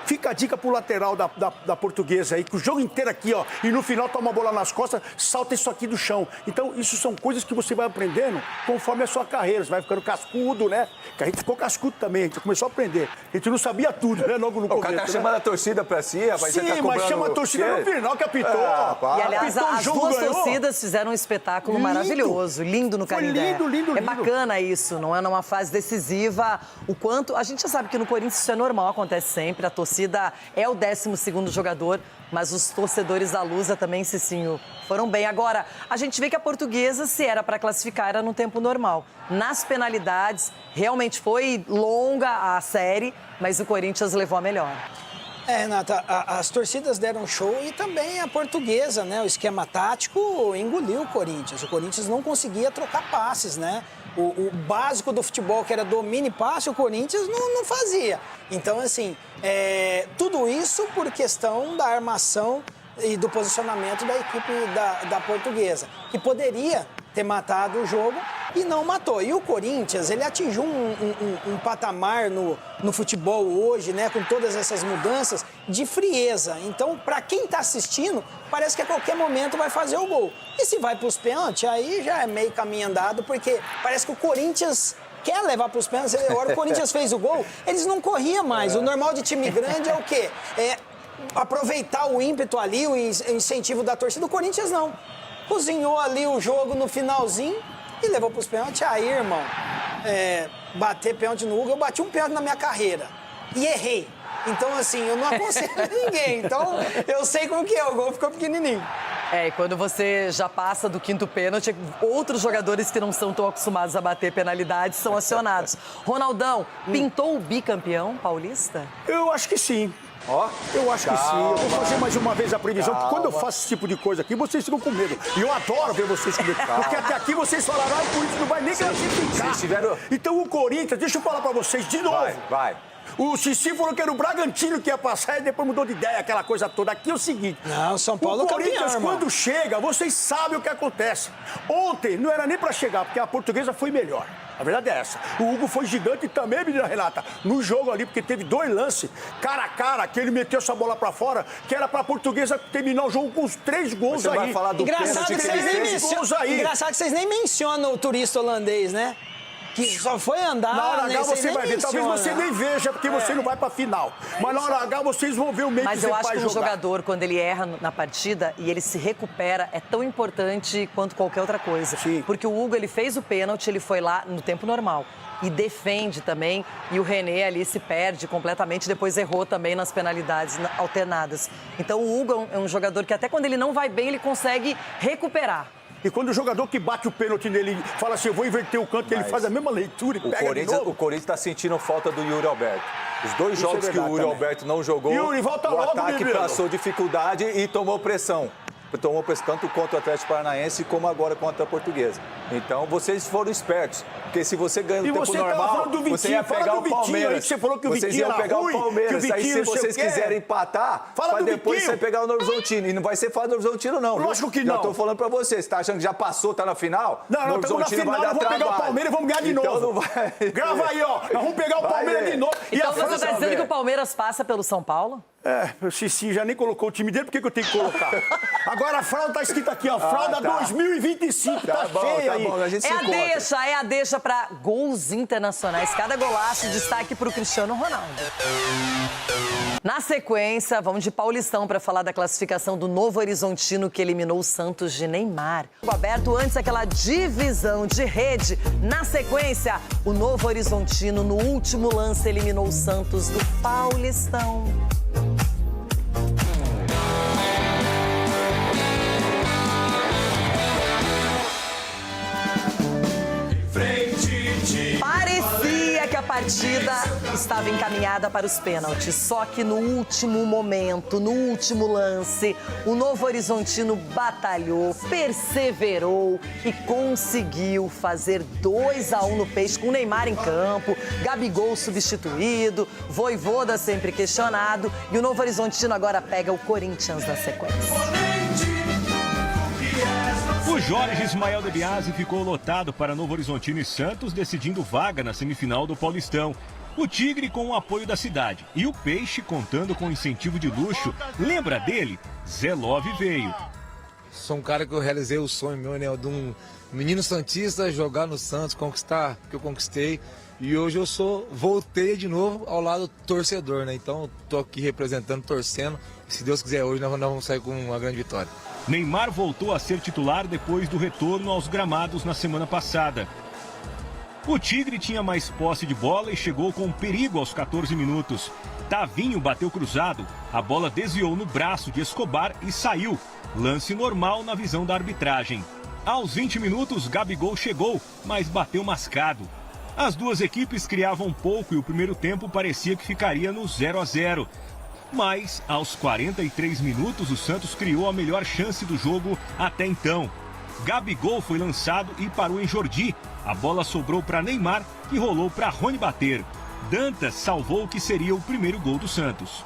Fica a dica pro lateral da Portuguesa aí, que o jogo inteiro aqui, ó, e no final toma a bola nas costas, salta isso aqui do chão. Então, isso são coisas que você vai aprendendo conforme a sua carreira. Você vai ficando cascudo, né? Que a gente ficou cascudo também, a gente começou a aprender. A gente não sabia tudo, né? Logo no começo. O cara tá chamando a torcida pra si, rapaz. Sim, mas chama a torcida no final que apitou. E, aliás, as duas torcidas fizeram um espetáculo maravilhoso, lindo no Canindé. Lindo. É bacana isso, não é? Numa fase decisiva, o quanto... A gente já sabe que no Corinthians isso é normal, acontece sempre, a torcida é o 12º jogador, mas os torcedores da Lusa também, Cicinho, foram bem. Agora, a gente vê que a Portuguesa, se era para classificar, era no tempo normal. Nas penalidades, realmente foi longa a série, mas o Corinthians levou a melhor. Renata, as torcidas deram show e também a Portuguesa, né? O esquema tático engoliu o Corinthians. O Corinthians não conseguia trocar passes, né? O básico do futebol, que era domínio e passe, o Corinthians não fazia. Então, assim, tudo isso por questão da armação e do posicionamento da equipe da Portuguesa, que poderia ter matado o jogo e não matou. E o Corinthians, ele atingiu um patamar no futebol hoje, né, com todas essas mudanças, de frieza. Então, para quem está assistindo, parece que a qualquer momento vai fazer o gol. E se vai para os pênaltis, aí já é meio caminho andado, porque parece que o Corinthians quer levar para os pênaltis. Agora o Corinthians fez o gol, eles não corriam mais. O normal de time grande é o quê? aproveitar o ímpeto ali, o incentivo da torcida. O Corinthians não. Cozinhou ali o jogo no finalzinho e levou para os pênaltis. Aí, irmão, bater pênalti no Hugo, eu bati um pênalti na minha carreira e errei. Então, assim, eu não aconselho ninguém. Então, eu sei como que é, o gol ficou pequenininho. E quando você já passa do 5º pênalti, outros jogadores que não são tão acostumados a bater penalidades são acionados. Ronaldão, pintou o bicampeão paulista? Eu acho que sim. Ó, eu acho que sim. Eu vou fazer mais uma vez a previsão, porque quando eu faço esse tipo de coisa aqui, vocês ficam com medo. E eu adoro ver vocês com medo. Porque até aqui vocês falaram, o Corinthians não vai nem classificar. Então o Corinthians, deixa eu falar pra vocês de novo. Vai. O Cici falou que era o Bragantino que ia passar e depois mudou de ideia, aquela coisa toda. Aqui é o seguinte... Não, São Paulo o Corinthians, campeão, quando chega, vocês sabem o que acontece. Ontem não era nem pra chegar, porque a Portuguesa foi melhor. A verdade é essa. O Hugo foi gigante também, menina Renata, no jogo ali, porque teve 2 lances, cara a cara, que ele meteu essa bola pra fora, que era pra Portuguesa terminar o jogo com os 3 gols. Você vai falar do Engraçado que vocês nem mencionam o turista holandês, né? Que só foi andar... Na hora H você vai ver, menciona. talvez você nem veja, porque você não vai pra final. Mas na hora H vocês vão ver o meio que Mas você eu vai acho jogar. que um jogador, quando ele erra na partida e ele se recupera, é tão importante quanto qualquer outra coisa. Sim. Porque o Hugo, ele fez o pênalti, ele foi lá no tempo normal. E defende também, e o René ali se perde completamente, depois errou também nas penalidades alternadas. Então o Hugo é um jogador que até quando ele não vai bem, ele consegue recuperar. E quando o jogador que bate o pênalti nele fala assim, eu vou inverter o canto, ele faz a mesma leitura e pega de novo. O Corinthians tá sentindo falta do Yuri Alberto. Os 2 jogos que o Yuri Alberto não jogou, Yuri, volta o logo, ataque menino. passou dificuldade e tomou pressão. Tomou pressão tanto contra o Atlético Paranaense como agora contra a Portuguesa. Então, vocês foram espertos. Porque se você ganha no tempo você normal, você ia pegar o Palmeiras. Aí que você falou que o Vocês Vitinho iam era pegar ruim, o Palmeiras. Aí, se vocês quiserem empatar, Fala do depois Vitinho. você pegar o Novo Horizontino. E não vai ser fácil do Novo Horizontino, não. Lógico que não. Já tô falando pra vocês. Você tá achando que já passou, tá na final? Não, estamos na final, nós vamos pegar o Palmeiras e vamos ganhar de novo. Não vai... Grava aí, ó. Nós vamos pegar o Palmeiras de novo. Então você está dizendo que o Palmeiras passa pelo São Paulo? O Cici já nem colocou o time dele, por que eu tenho que colocar? Agora a fralda tá escrita aqui, ó. Fralda 2025, tá cheia aí. Bom, a gente É a deixa para gols internacionais. Cada golaço, destaque para o Cristiano Ronaldo. Na sequência, vamos de Paulistão para falar da classificação do Novo Horizontino que eliminou o Santos de Neymar. Aberto antes aquela divisão de rede. Na sequência, o Novo Horizontino no último lance eliminou o Santos do Paulistão. Parecia que a partida estava encaminhada para os pênaltis, só que no último momento, no último lance, o Novo Horizontino batalhou, perseverou e conseguiu fazer 2-1 no Peixe, com o Neymar em campo, Gabigol substituído, Vojvoda sempre questionado, e o Novo Horizontino agora pega o Corinthians na sequência. O Jorge Ismael de Biasi ficou lotado para Novo Horizontino e Santos, decidindo vaga na semifinal do Paulistão. O Tigre com o apoio da cidade e o Peixe contando com incentivo de luxo. Lembra dele? Zé Love veio. Sou um cara que eu realizei o sonho meu, né? De um menino santista jogar no Santos, conquistar o que eu conquistei. E hoje voltei de novo ao lado torcedor, né? Então tô aqui representando, torcendo. Se Deus quiser, hoje nós vamos sair com uma grande vitória. Neymar voltou a ser titular depois do retorno aos gramados na semana passada. O Tigre tinha mais posse de bola e chegou com perigo aos 14 minutos. Tavinho bateu cruzado, a bola desviou no braço de Escobar e saiu. Lance normal na visão da arbitragem. Aos 20 minutos, Gabigol chegou, mas bateu mascado. As duas equipes criavam pouco e o primeiro tempo parecia que ficaria no 0-0. Mas, aos 43 minutos, o Santos criou a melhor chance do jogo até então. Gabigol foi lançado e parou em Jordi. A bola sobrou para Neymar, que rolou para Rony bater. Dantas salvou o que seria o primeiro gol do Santos.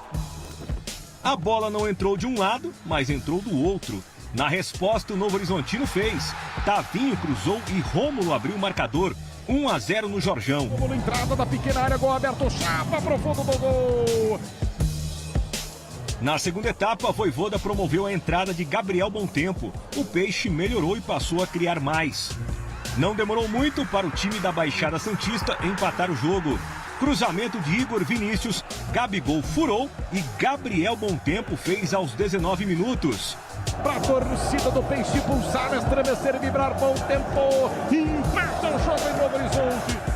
A bola não entrou de um lado, mas entrou do outro. Na resposta, o Novo Horizontino fez. Tavinho cruzou e Rômulo abriu o marcador. 1-0 no Jorjão. Entrada da pequena área, gol aberto, chapa pro fundo do gol. Na segunda etapa, a Vojvoda promoveu a entrada de Gabriel Bontempo. O Peixe melhorou e passou a criar mais. Não demorou muito para o time da Baixada Santista empatar o jogo. Cruzamento de Igor Vinícius, Gabigol furou e Gabriel Bontempo fez aos 19 minutos. Pra torcida do Peixe pulsar, estremecer e vibrar, bom tempo. Empata o jogo em Novo Horizonte.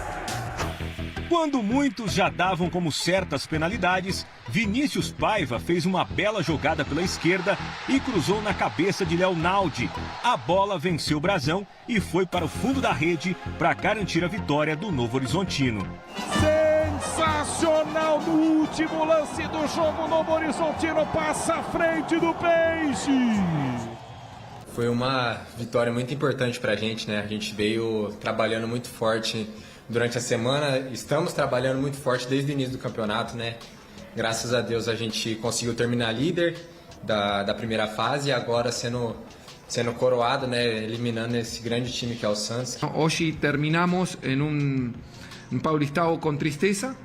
Quando muitos já davam como certas penalidades, Vinícius Paiva fez uma bela jogada pela esquerda e cruzou na cabeça de Léo Naldi. A bola venceu o Brasão e foi para o fundo da rede para garantir a vitória do Novo Horizontino. Sensacional no último lance do jogo. Novo Horizontino passa à frente do Peixe. Foi uma vitória muito importante para a gente, né? A gente veio trabalhando muito forte durante a semana, estamos trabalhando muito forte desde o início do campeonato, né? Graças a Deus a gente conseguiu terminar líder da primeira fase e agora sendo coroado, né? Eliminando esse grande time que é o Santos. Hoje terminamos em um Paulistão com tristeza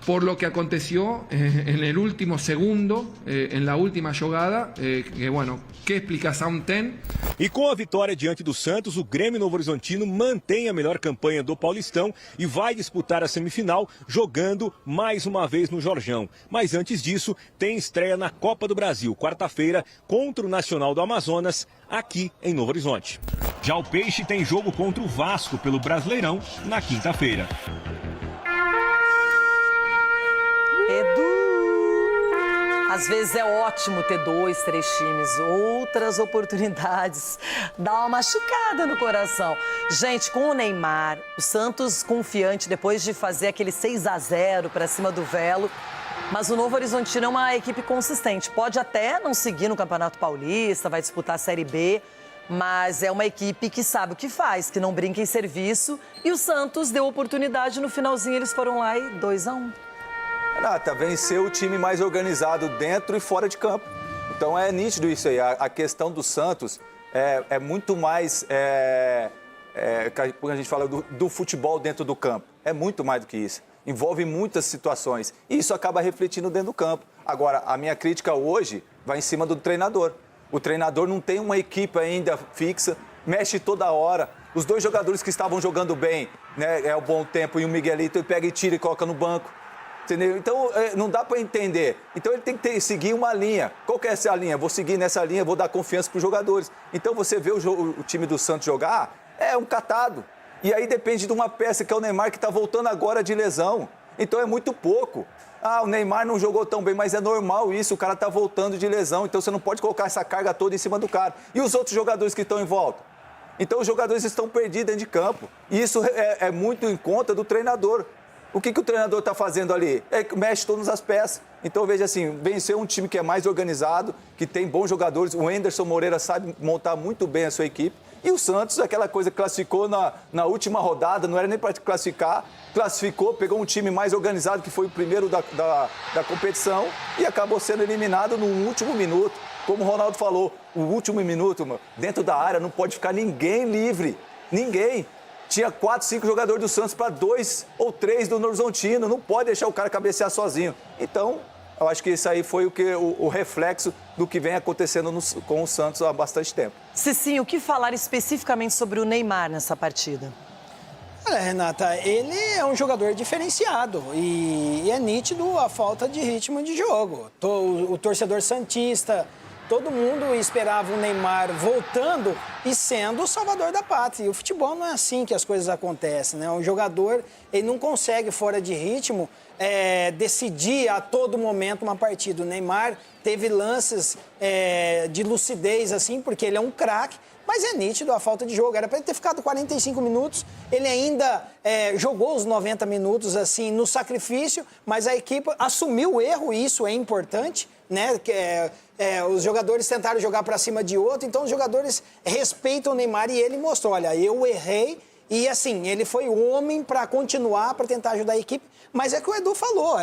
por lo que aconteció en el último segundo, en la última jogada, que bueno, que explicação tem? E com a vitória diante do Santos, o Grêmio Novo Horizontino mantém a melhor campanha do Paulistão e vai disputar a semifinal jogando mais uma vez no Jorjão. Mas antes disso, tem estreia na Copa do Brasil, quarta-feira, contra o Nacional do Amazonas, aqui em Novo Horizonte. Já o Peixe tem jogo contra o Vasco pelo Brasileirão na quinta-feira. Às vezes é ótimo ter 2, 3 times, outras oportunidades dá uma machucada no coração. Gente, com o Neymar, o Santos confiante depois de fazer aquele 6-0 para cima do Velo, mas o Novo Horizontino é uma equipe consistente. Pode até não seguir no Campeonato Paulista, vai disputar a Série B, mas é uma equipe que sabe o que faz, que não brinca em serviço. E o Santos deu oportunidade, no finalzinho eles foram lá e 2-1. Renata, venceu o time mais organizado dentro e fora de campo. Então é nítido isso aí. A questão do Santos é muito mais, quando a gente fala do futebol dentro do campo, é muito mais do que isso. Envolve muitas situações e isso acaba refletindo dentro do campo. Agora, a minha crítica hoje vai em cima do treinador. O treinador não tem uma equipe ainda fixa, mexe toda hora. Os 2 jogadores que estavam jogando bem, né, é o Bom Tempo e o Miguelito, ele pega e tira e coloca no banco. Entendeu? Então, não dá para entender. Então, ele tem que seguir uma linha. Qual que é essa linha? Vou seguir nessa linha, vou dar confiança para os jogadores. Então, você vê o time do Santos jogar, é um catado. E aí depende de uma peça, que é o Neymar, que está voltando agora de lesão. Então, é muito pouco. Ah, o Neymar não jogou tão bem, mas é normal isso, o cara está voltando de lesão. Então, você não pode colocar essa carga toda em cima do cara. E os outros jogadores que estão em volta? Então, os jogadores estão perdidos dentro de campo. E isso é muito em conta do treinador. O que o treinador está fazendo ali? Mexe todas as peças. Então, veja assim, venceu um time que é mais organizado, que tem bons jogadores. O Anderson Moreira sabe montar muito bem a sua equipe. E o Santos, aquela coisa que classificou na última rodada, não era nem para classificar, classificou, pegou um time mais organizado, que foi o primeiro da competição, e acabou sendo eliminado no último minuto. Como o Ronaldo falou, o último minuto, dentro da área, não pode ficar ninguém livre. Ninguém. Tinha 4, 5 jogadores do Santos para 2 ou 3 do Novo Horizontino. Não pode deixar o cara cabecear sozinho. Então, eu acho que isso aí foi o reflexo do que vem acontecendo com o Santos há bastante tempo. Cicinho, o que falar especificamente sobre o Neymar nessa partida? Olha, Renata, ele é um jogador diferenciado e é nítido a falta de ritmo de jogo. O torcedor santista, todo mundo esperava o Neymar voltando e sendo o salvador da pátria. E o futebol não é assim que as coisas acontecem, né? Um jogador, ele não consegue, fora de ritmo, decidir a todo momento uma partida. O Neymar teve lances de lucidez, assim, porque ele é um craque, mas é nítido a falta de jogo. Era para ele ter ficado 45 minutos, ele ainda jogou os 90 minutos, assim, no sacrifício, mas a equipe assumiu o erro, e isso é importante, né? Os jogadores tentaram jogar para cima de outro, então os jogadores respeitam o Neymar e ele mostrou, olha, eu errei e assim, ele foi o homem para continuar, para tentar ajudar a equipe, mas é que o Edu falou,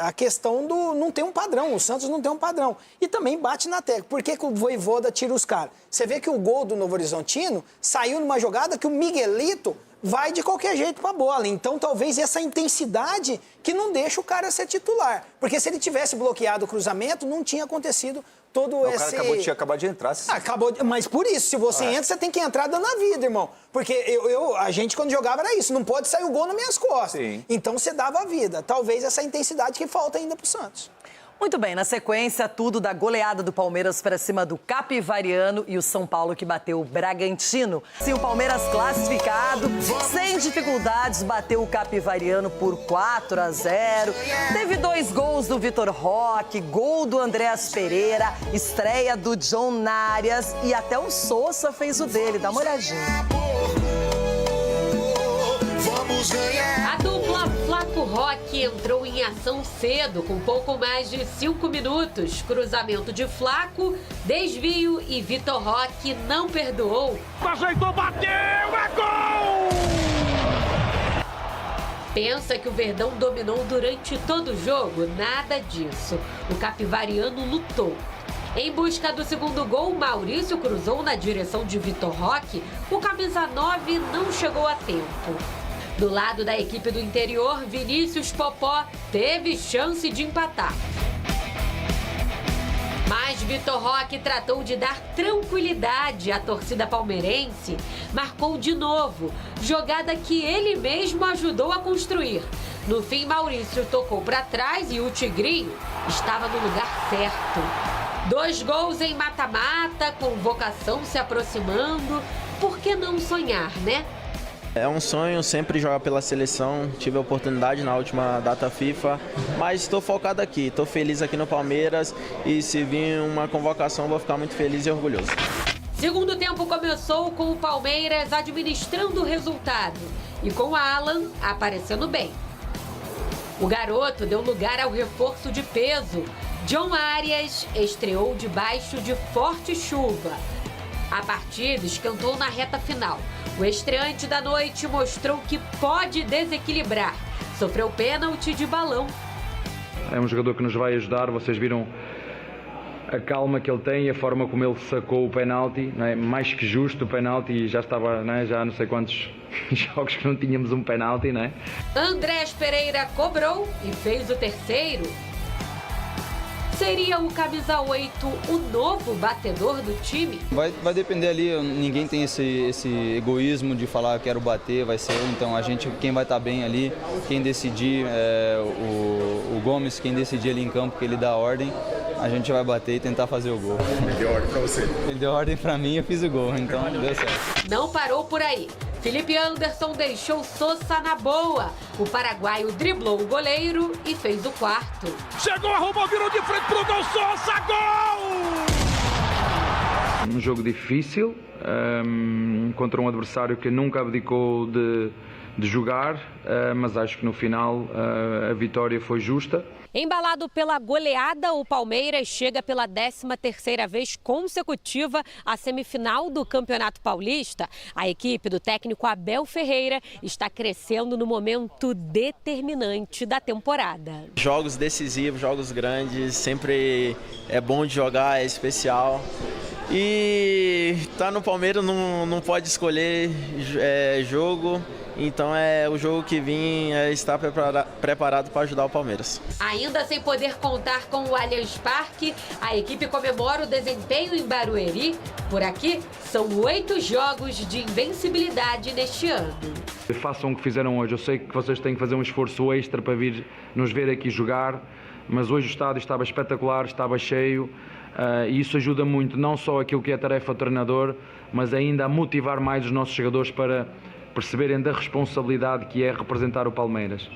a questão do não tem um padrão, o Santos não tem um padrão e também bate na tecla. Por que o Vojvoda tira os caras? Você vê que o gol do Novo Horizontino saiu numa jogada que o Miguelito vai de qualquer jeito para a bola. Então, talvez essa intensidade que não deixa o cara ser titular. Porque se ele tivesse bloqueado o cruzamento, não tinha acontecido todo esse... O cara tinha acabado de entrar. Mas por isso, se você entra, você tem que entrar dando a vida, irmão. Porque a gente, quando jogava, era isso. Não pode sair o gol nas minhas costas. Sim. Então, você dava a vida. Talvez essa intensidade que falta ainda pro Santos. Muito bem, na sequência, tudo da goleada do Palmeiras para cima do Capivariano e o São Paulo que bateu o Bragantino. Sim, o Palmeiras classificado, sem dificuldades, bateu o Capivariano por 4-0. Teve 2 gols do Vitor Roque, gol do Andréas Pereira, estreia do John Narias e até o Sousa fez o dele. Dá uma olhadinha. A dupla Flaco Roque entrou em ação cedo, com pouco mais de 5 minutos. Cruzamento de Flaco, desvio e Vitor Roque não perdoou. Ajeitou, bateu, é gol! Pensa que o Verdão dominou durante todo o jogo? Nada disso. O Capivariano lutou. Em busca do segundo gol, Maurício cruzou na direção de Vitor Roque. O camisa 9 não chegou a tempo. Do lado da equipe do interior, Vinícius Popó teve chance de empatar. Mas Vitor Roque tratou de dar tranquilidade à torcida palmeirense. Marcou de novo, jogada que ele mesmo ajudou a construir. No fim, Maurício tocou para trás e o Tigrinho estava no lugar certo. 2 gols em mata-mata, convocação se aproximando. Por que não sonhar, né? É um sonho sempre jogar pela seleção, tive a oportunidade na última data FIFA, mas estou focado aqui, estou feliz aqui no Palmeiras e se vir uma convocação vou ficar muito feliz e orgulhoso. Segundo tempo começou com o Palmeiras administrando o resultado e com o Alan aparecendo bem. O garoto deu lugar ao reforço de peso. John Arias estreou debaixo de forte chuva. A partida esquentou na reta final. O estreante da noite mostrou que pode desequilibrar. Sofreu pênalti de balão. É um jogador que nos vai ajudar. Vocês viram a calma que ele tem e a forma como ele sacou o pênalti. Não é? Mais que justo o pênalti. E já estava, não é? Já não sei quantos jogos que não tínhamos um pênalti, não é? Andrés Pereira cobrou e fez o terceiro. Seria o camisa 8 o novo batedor do time? Vai depender ali, ninguém tem esse egoísmo de falar quero bater, vai ser eu. Então a gente, quem vai estar bem ali, quem decidir, o Gomes, quem decidir ali em campo, que ele dá a ordem, a gente vai bater e tentar fazer o gol. Ele deu ordem pra você? Ele deu ordem pra mim e eu fiz o gol, então deu certo. Não parou por aí. Felipe Anderson deixou Sousa na boa. O paraguaio driblou o goleiro e fez o quarto. Chegou, arrumou, virou de frente pro gol, Sousa, gol! Um jogo difícil, contra um adversário que nunca abdicou de jogar, mas acho que no final a vitória foi justa. Embalado pela goleada, o Palmeiras chega pela 13ª vez consecutiva à semifinal do Campeonato Paulista. A equipe do técnico Abel Ferreira está crescendo no momento determinante da temporada. Jogos decisivos, jogos grandes, sempre é bom de jogar, é especial. E tá no Palmeiras não pode escolher jogo. Então o jogo que vim está preparado para ajudar o Palmeiras. Ainda sem poder contar com o Allianz Parque, a equipe comemora o desempenho em Barueri. Por aqui, são 8 jogos de invencibilidade neste ano. Façam o que fizeram hoje. Eu sei que vocês têm que fazer um esforço extra para vir nos ver aqui jogar, mas hoje o estádio estava espetacular, estava cheio. E isso ajuda muito, não só aquilo que é a tarefa do treinador, mas ainda a motivar mais os nossos jogadores para perceberem da responsabilidade que é representar o Palmeiras.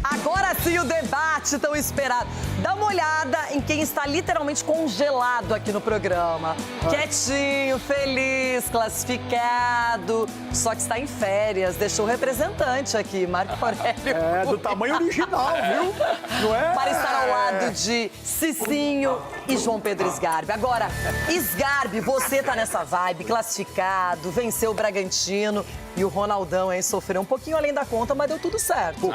Agora sim o debate tão esperado. Dá uma olhada em quem está literalmente congelado aqui no programa. Quietinho, feliz, classificado, só que está em férias. Deixou o representante aqui, Marco Aurélio. Do tamanho original, viu? Não é? Para estar ao lado de Cicinho e João Pedro Sgarbi. Agora, Sgarbi, você tá nessa vibe, classificado, venceu o Bragantino. E o Ronaldão, hein, sofreu um pouquinho além da conta, mas deu tudo certo.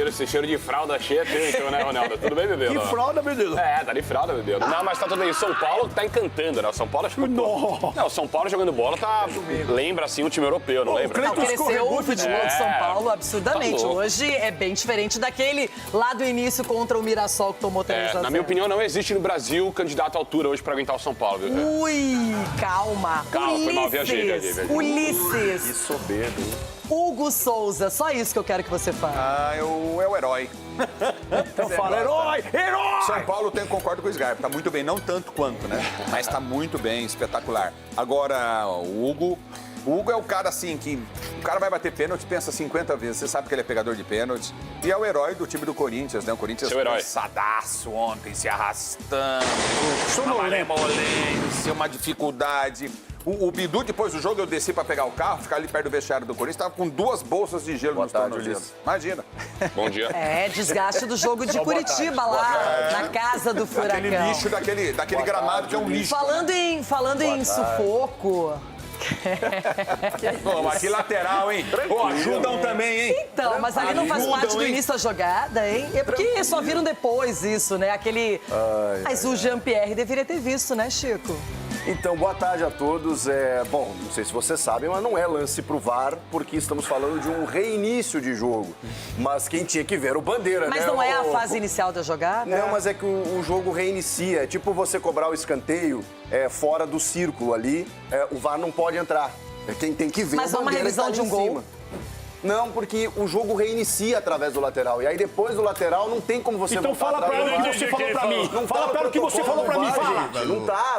Esse cheiro de fralda cheia, então, né? né, Ronaldo? Tudo bem, bebê? Que fralda, menino? Tá de fralda, bebê. Não, mas tá tudo bem. O São Paulo tá encantando, né? O São Paulo acho que... Não, o São Paulo jogando bola lembra, assim, o time europeu, não lembra? Não, cresceu o futebol de São Paulo absurdamente. Tá Hoje é bem diferente daquele lá do início contra o Mirassol que tomou 3 a 0. Na minha opinião, não existe no Brasil candidato à altura hoje pra aguentar o São Paulo, viu? Ui, calma. Calma, foi mal, viajei. Ulisses. Que soberbo, hein? Hugo Souza, só isso que eu quero que você fale. É o herói. Então fala, herói! Herói! São Paulo, eu concordo com o Sgarpa, tá muito bem, não tanto quanto, né? Mas tá muito bem, espetacular. Agora, o Hugo é o cara assim que o cara vai bater pênalti, pensa 50 vezes. Você sabe que ele é pegador de pênaltis. E é o herói do time do Corinthians, né? O Corinthians cansadaço ontem, se arrastando, malemolência, uma dificuldade. O Bidu, depois do jogo, eu desci pra pegar o carro, ficar ali perto do vestiário do Corinthians, tava com 2 bolsas de gelo nos tornozelos. Imagina. Bom dia. É, desgaste do jogo de Curitiba lá, na casa do Furacão. Aquele lixo daquele gramado que é um lixo. Falando em sufoco... Pô, mas que lateral, hein? Pô, ajudam também, hein? Então, mas ali não faz parte do início da jogada, hein? É porque só viram depois isso, né? Mas o Jean-Pierre deveria ter visto, né, Chico? Então, boa tarde a todos. Bom, não sei se vocês sabem, mas não é lance pro VAR, porque estamos falando de um reinício de jogo. Mas quem tinha que ver era o Bandeira, mas né? Mas não é a fase inicial da jogada? Não, mas é que o jogo reinicia. É tipo você cobrar o escanteio fora do círculo ali, o VAR não pode entrar. É quem tem que ver. Mas uma revisão de um gol? Não, porque o jogo reinicia através do lateral. E aí depois do lateral não tem como você então fala pra ele o que você falou pra mim. Não fala pra ele o que você falou pra mim, fala.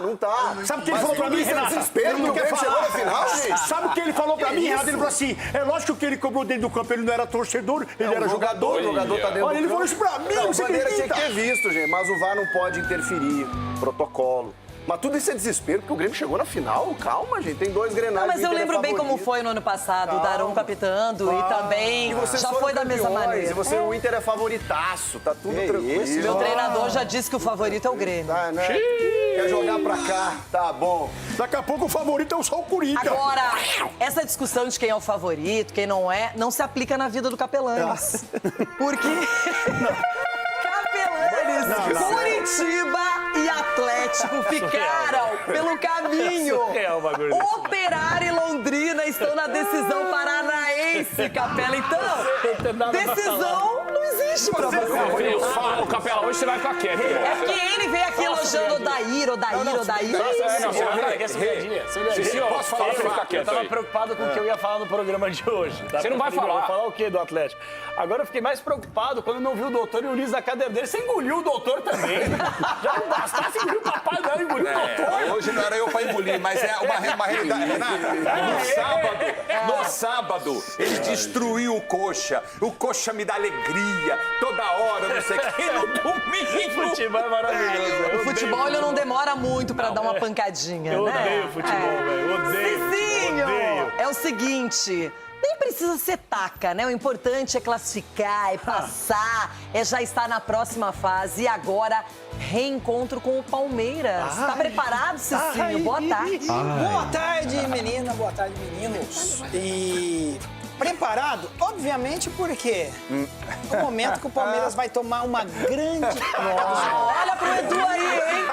Não tá. Sabe o que ele falou pra mim, Renato? Ele não quer falar. Final, sabe o que ele falou pra mim, Renato? Ele falou assim, é lógico que ele cobrou dentro do campo, ele não era torcedor, ele era jogador. O jogador tá dentro Olha, ele falou isso pra mim, você acredita? Tinha que ter acredita? visto, gente, mas o VAR não pode interferir. Protocolo. Mas tudo isso é desespero, porque o Grêmio chegou na final. Calma, gente, tem 2 Grenais. Não, mas eu lembro bem como foi no ano passado, o Daronco apitando e também já foi da mesma maneira. O Inter é favoritaço, tá tudo tranquilo. Meu treinador já disse que o favorito é o Grêmio. Tá, né? Quer jogar pra cá, tá bom. Daqui a pouco o favorito é só o Corinthians. Agora, essa discussão de quem é o favorito, quem não é, não se aplica na vida do Capelanes. Porque... Curitiba e Atlético ficaram pelo caminho. Operário e Londrina estão na decisão paranaense, Capela. Então, decisão não existe pra você. O Capela, hoje você vai ficar quieto. É porque ele veio aqui elogiando o Odair. Posso falar pra ficar quieto? Eu tava preocupado com o que eu ia falar no programa de hoje. Você não vai falar? Vou falar o quê do Atlético? Agora eu fiquei mais preocupado quando não vi o doutor e o Ulisses na cadeira dele. Você engoliu o doutor também. Já não bastasse engolir o papai, não engoliu o doutor. Hoje não era eu pra engolir, mas é uma realidade. No sábado, ele destruiu o Coxa. O Coxa me dá alegria toda hora, não sei o que. No domingo. O futebol é maravilhoso. O futebol ele não demora muito pra dar uma pancadinha, eu né? Odeio futebol, velho. Odeio. Cicinho, é o seguinte... Nem precisa ser taca, né? O importante é classificar, é passar, é já estar na próxima fase. E agora, reencontro com o Palmeiras. Tá preparado, Cicinho? Boa tarde. Boa tarde, menina. Boa tarde, meninos. E... preparado? Obviamente, porque no momento que o Palmeiras vai tomar uma grande... Olha pro Edu aí, hein?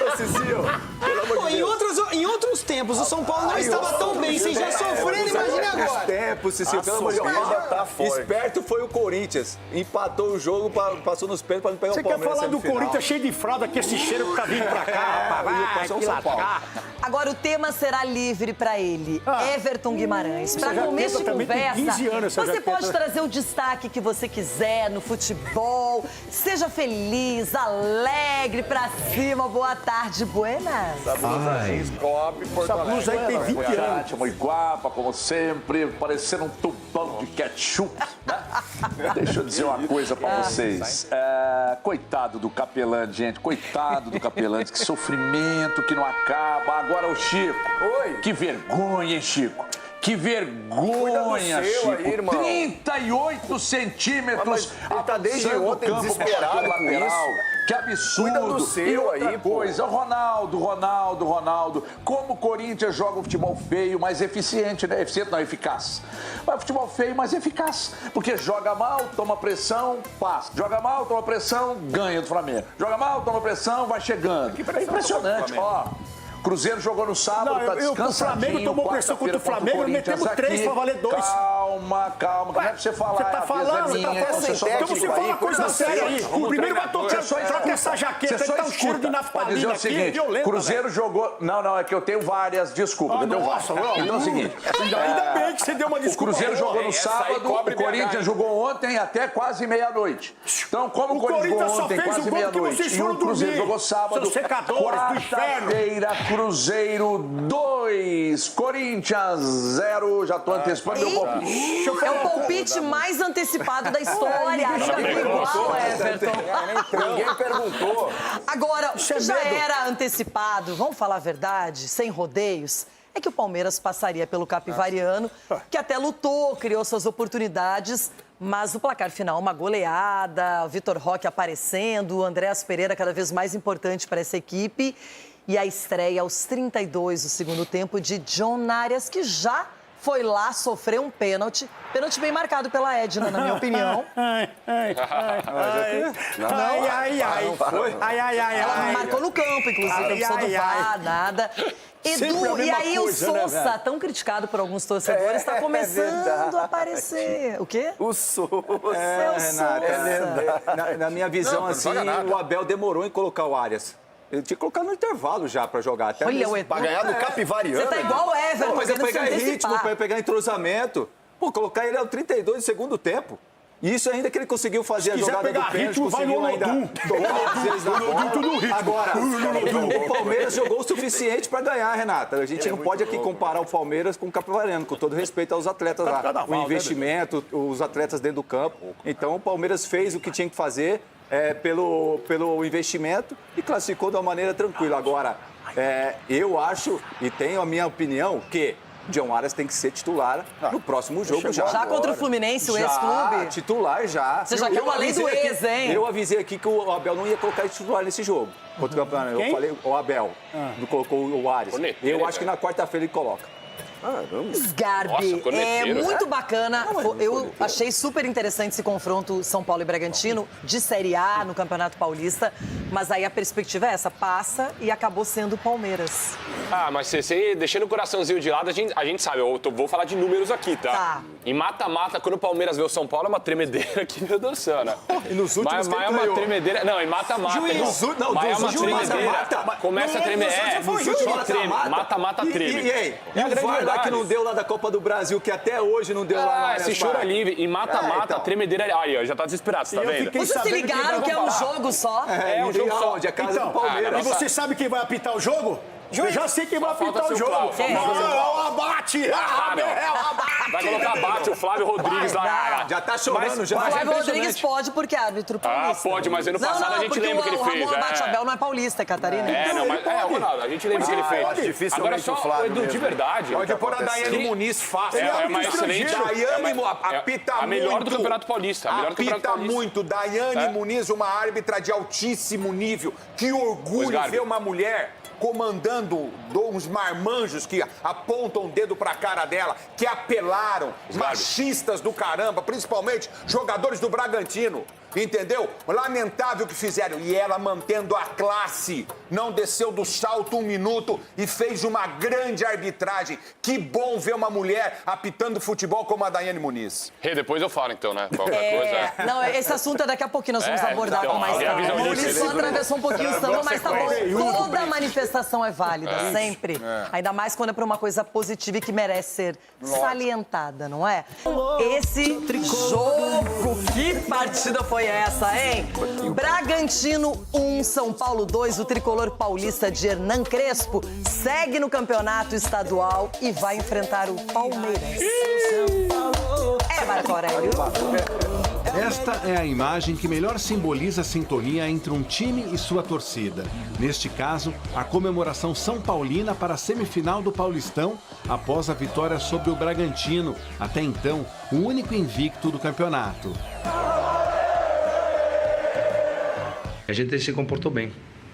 Ô, Cicinho, pelo amor de Deus. Em outros tempos, o São Paulo não estava tão bem. Vocês já sofreram, imagine agora. Tempo, Cicinho, pelo amor de Deus. Esperto foi o Corinthians. Empatou o jogo, passou nos pênaltis pra não pegar o Palmeiras. Você quer falar do Corinthians cheio de fralda, que esse cheiro que tá vindo pra cá, rapaz. Agora, o tema será livre pra ele. Everton Guimarães. Pra Essa começo de jaqueta também tem conversa, 15 anos, essa você jaqueta. pode trazer o destaque que você quiser no futebol. Seja feliz, alegre, pra cima. Boa tarde, buenas. Essa blusa aí tem 20 anos. Muito guapa, como sempre, parecendo um tubão de ketchup, né? Deixa eu dizer uma coisa pra vocês. Coitado do Capelani, gente. Coitado do Capelani. Que sofrimento que não acaba. Agora o Chico. Oi. Que vergonha, hein, Chico? Que vergonha, seu Chico. aí, irmão. 38 centímetros. Ele tá desde avançando ontem o campo pra desesperado aquele com lateral. isso. Que absurdo. Cuida do seu e outra aí, pô. coisa, Ronaldo. Como o Corinthians joga um futebol feio, mas eficiente, né? Eficiente não, eficaz. Mas futebol feio, mas eficaz. Porque joga mal, toma pressão, passa. Joga mal, toma pressão, ganha do Flamengo. Joga mal, toma pressão, vai chegando. É impressionante, ó. Cruzeiro jogou no sábado, tá descansadinho. O Flamengo tomou pressão contra o Flamengo, metemos 3 pra valer 2. Calma. Como é que você fala? Você tá falando, então você fala uma coisa séria aí. O primeiro vai tocar, troca essa jaqueta, ele tá um cheiro de naftalina aqui, violento. Cruzeiro jogou... Não, é que eu tenho várias desculpas. Nossa, então é o seguinte... Ainda bem que você deu uma desculpa. O Cruzeiro jogou no sábado, o Corinthians jogou ontem até quase meia-noite. Então, como o Corinthians jogou ontem quase meia-noite e o Cruzeiro jogou sábado, quarta-feira, Cruzeiro 2, Corinthians 0. Já tô antecipando meu palpite. É o palpite mais antecipado da história. Nunca foi igual, Everton. Ninguém perguntou. Agora, já era antecipado, vamos falar a verdade, sem rodeios, é que o Palmeiras passaria pelo Capivariano, que até lutou, criou suas oportunidades, mas o placar final, uma goleada, o Vitor Roque aparecendo, o Andréas Pereira cada vez mais importante para essa equipe. E a estreia aos 32 do segundo tempo de John Arias, que já foi lá sofrer um pênalti. Pênalti bem marcado pela Edna, na minha opinião. Ela marcou no campo, inclusive, não precisou do VAR, nada. Edu, e aí o Sousa, tão criticado por alguns torcedores, está começando a aparecer. O quê? O Sousa. Renata, na minha visão, assim, o Abel demorou em colocar o Arias. Ele tinha que colocar no intervalo já pra jogar. Até Olha o Edu. Pra ganhar do Capivariano. Você tá igual o Everton. Mas é pegar ritmo, pra pegar entrosamento. Pô, colocar ele ao 32 do segundo tempo. E isso ainda que ele conseguiu fazer a jogada do pênalti, conseguiu ainda tocar vocês na bola. Agora, o Palmeiras jogou o suficiente para ganhar, Renata. A gente não pode aqui comparar o Palmeiras com o Capivariano, com todo respeito aos atletas lá. O investimento, os atletas dentro do campo. Então, o Palmeiras fez o que tinha que fazer pelo investimento e classificou de uma maneira tranquila. Agora, eu acho, e tenho a minha opinião, que John Arias tem que ser titular no próximo jogo já. Já contra o Fluminense, o ex-clube? Titular já. Você já quer uma lei do ex, hein? Eu avisei aqui que o Abel não ia colocar ele titular nesse jogo. Contra o campeonato. Eu falei, o Abel não colocou o Arias. Eu acho que na quarta-feira ele coloca. Sgarbi, é muito bacana. Eu achei super interessante esse confronto São Paulo e Bragantino de Série A no Campeonato Paulista, mas aí a perspectiva é essa, passa e acabou sendo o Palmeiras. Mas você deixando o coraçãozinho de lado, a gente sabe, eu vou falar de números aqui, tá? E mata-mata, quando o Palmeiras vê o São Paulo, é uma tremedeira aqui, meu Deus do céu, né? E nos últimos mas é uma tremedeira. Não, e mata-mata. Mas é uma tremedeira. Começa a tremer. Mata-mata treme. E aí? E o VAR lá que não deu lá da Copa do Brasil, que até hoje não deu lá. Esse choro é livre. E mata-mata, a tremedeira. Aí, ó, já tá desesperado, você tá vendo? Vocês se ligaram que é um jogo só? É um jogo só. É a casa do Palmeiras. E você sabe quem vai apitar o jogo? Eu já sei quem vai apitar o jogo. O Abate! Vai colocar Abate, o Flávio Rodrigues lá. Já tá chorando, já. O Flávio Rodrigues pode porque é árbitro paulista. Pode, mas ano passado a gente lembra o que ele fez. O Abate Abel não é paulista, é catarinense. Ronaldo, a gente lembra o que ele fez. Agora só, Edu, de verdade. Pode pôr a Daiane Muniz fácil. É uma excelente. Daiane apita muito. A melhor do Campeonato Paulista. Apita muito. Daiane Muniz, uma árbitra de altíssimo nível. Que orgulho ver uma mulher comandando uns marmanjos que apontam o dedo pra cara dela, que apelaram, machistas do caramba, principalmente jogadores do Bragantino. Entendeu? Lamentável o que fizeram. E ela mantendo a classe. Não desceu do salto um minuto e fez uma grande arbitragem. Que bom ver uma mulher apitando futebol como a Daiane Muniz. Depois eu falo então, né? Qualquer coisa. Não, esse assunto é daqui a pouquinho, nós vamos abordar com mais calma. O Muniz só atravessou um pouquinho o samba, mas tá bom. Toda manifestação é válida, sempre. Ainda mais quando é pra uma coisa positiva e que merece ser salientada, não é? Esse jogo, que partida foi essa, hein? Bragantino 1, São Paulo 2, o tricolor paulista de Hernan Crespo segue no campeonato estadual e vai enfrentar o Palmeiras. Marco Aurélio. Esta é a imagem que melhor simboliza a sintonia entre um time e sua torcida. Neste caso, a comemoração São Paulina para a semifinal do Paulistão após a vitória sobre o Bragantino, até então o único invicto do campeonato. A gente se comportou bem.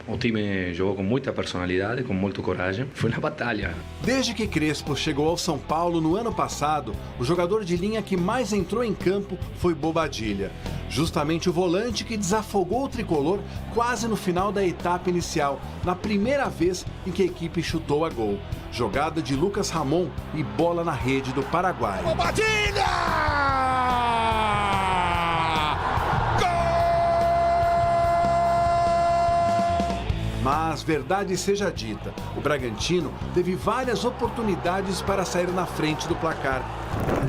O time jogou com muita personalidade, com muita coragem. Foi uma batalha. Desde que Crespo chegou ao São Paulo no ano passado, o jogador de linha que mais entrou em campo foi Bobadilla. Justamente o volante que desafogou o tricolor quase no final da etapa inicial, na primeira vez em que a equipe chutou a gol. Jogada de Lucas Ramon e bola na rede do Paraguai. Bobadilla! Mas, verdade seja dita, o Bragantino teve várias oportunidades para sair na frente do placar.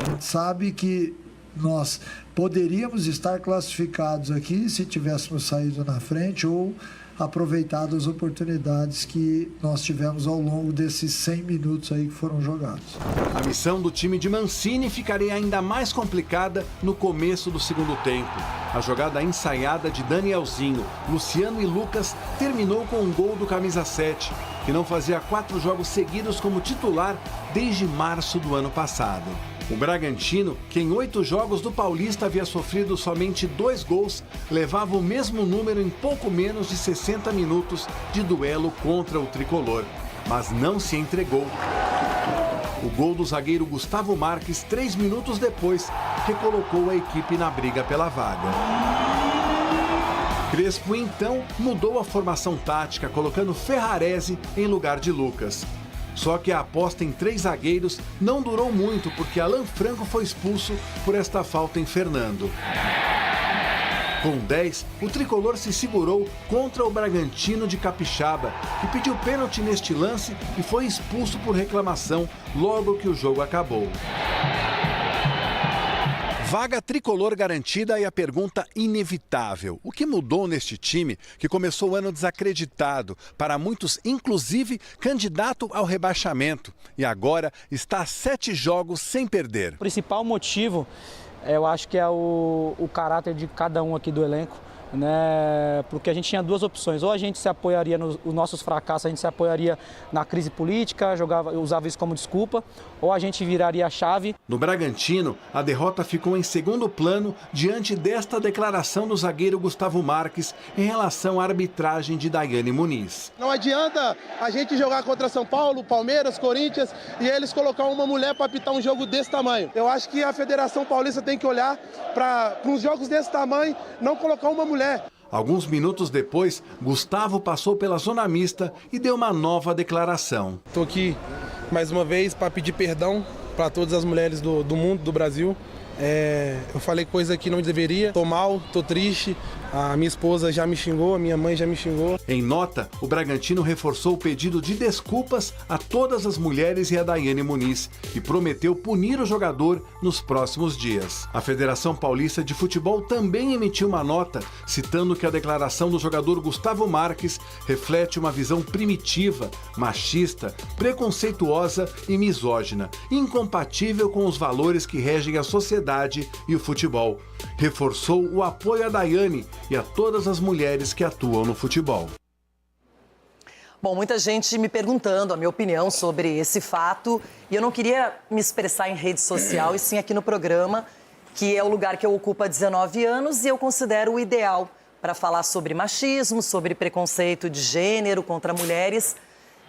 A gente sabe que nós poderíamos estar classificados aqui se tivéssemos saído na frente ou aproveitado as oportunidades que nós tivemos ao longo desses 100 minutos aí que foram jogados. A missão do time de Mancini ficaria ainda mais complicada no começo do segundo tempo. A jogada ensaiada de Danielzinho, Luciano e Lucas terminou com um gol do camisa 7, que não fazia 4 jogos seguidos como titular desde março do ano passado. O Bragantino, que em 8 jogos do Paulista havia sofrido somente 2 gols, levava o mesmo número em pouco menos de 60 minutos de duelo contra o tricolor, mas não se entregou. O gol do zagueiro Gustavo Marques, 3 minutos depois, recolocou a equipe na briga pela vaga. Crespo, então, mudou a formação tática, colocando Ferrarese em lugar de Lucas. Só que a aposta em 3 zagueiros não durou muito, porque Alan Franco foi expulso por esta falta em Fernando. Com 10, o tricolor se segurou contra o Bragantino de Capixaba, que pediu pênalti neste lance e foi expulso por reclamação logo que o jogo acabou. Vaga tricolor garantida e a pergunta inevitável. O que mudou neste time que começou o ano desacreditado, para muitos inclusive candidato ao rebaixamento, e agora está a 7 jogos sem perder? O principal motivo, eu acho que é o caráter de cada um aqui do elenco, né? Porque a gente tinha 2 opções: ou a gente se apoiaria nos nossos fracassos, a gente se apoiaria na crise política, usava isso como desculpa, ou a gente viraria a chave. No Bragantino, a derrota ficou em segundo plano diante desta declaração do zagueiro Gustavo Marques em relação à arbitragem de Daiane Muniz. Não adianta a gente jogar contra São Paulo, Palmeiras, Corinthians e eles colocar uma mulher para apitar um jogo desse tamanho. Eu acho que a Federação Paulista tem que olhar para uns jogos desse tamanho, não colocar uma mulher. Alguns minutos depois, Gustavo passou pela zona mista e deu uma nova declaração. Estou aqui mais uma vez para pedir perdão para todas as mulheres do mundo, do Brasil. Eu falei coisa que não deveria, tô mal, tô triste, a minha esposa já me xingou, a minha mãe já me xingou. Em nota, o Bragantino reforçou o pedido de desculpas a todas as mulheres e a Daiane Muniz e prometeu punir o jogador nos próximos dias. A Federação Paulista de Futebol também emitiu uma nota citando que a declaração do jogador Gustavo Marques reflete uma visão primitiva, machista, preconceituosa e misógina, incompatível com os valores que regem a sociedade e o futebol. Reforçou o apoio a Daiane e a todas as mulheres que atuam no futebol. Bom, muita gente me perguntando a minha opinião sobre esse fato e eu não queria me expressar em rede social e sim aqui no programa, que é o lugar que eu ocupo há 19 anos e eu considero o ideal para falar sobre machismo, sobre preconceito de gênero contra mulheres,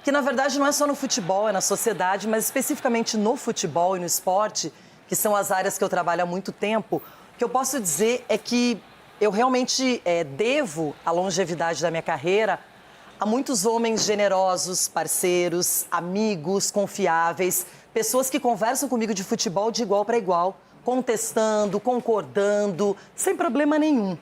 que na verdade não é só no futebol, é na sociedade, mas especificamente no futebol e no esporte, que são as áreas que eu trabalho há muito tempo. O que eu posso dizer é que eu realmente devo a longevidade da minha carreira a muitos homens generosos, parceiros, amigos, confiáveis, pessoas que conversam comigo de futebol de igual para igual, contestando, concordando, sem problema nenhum.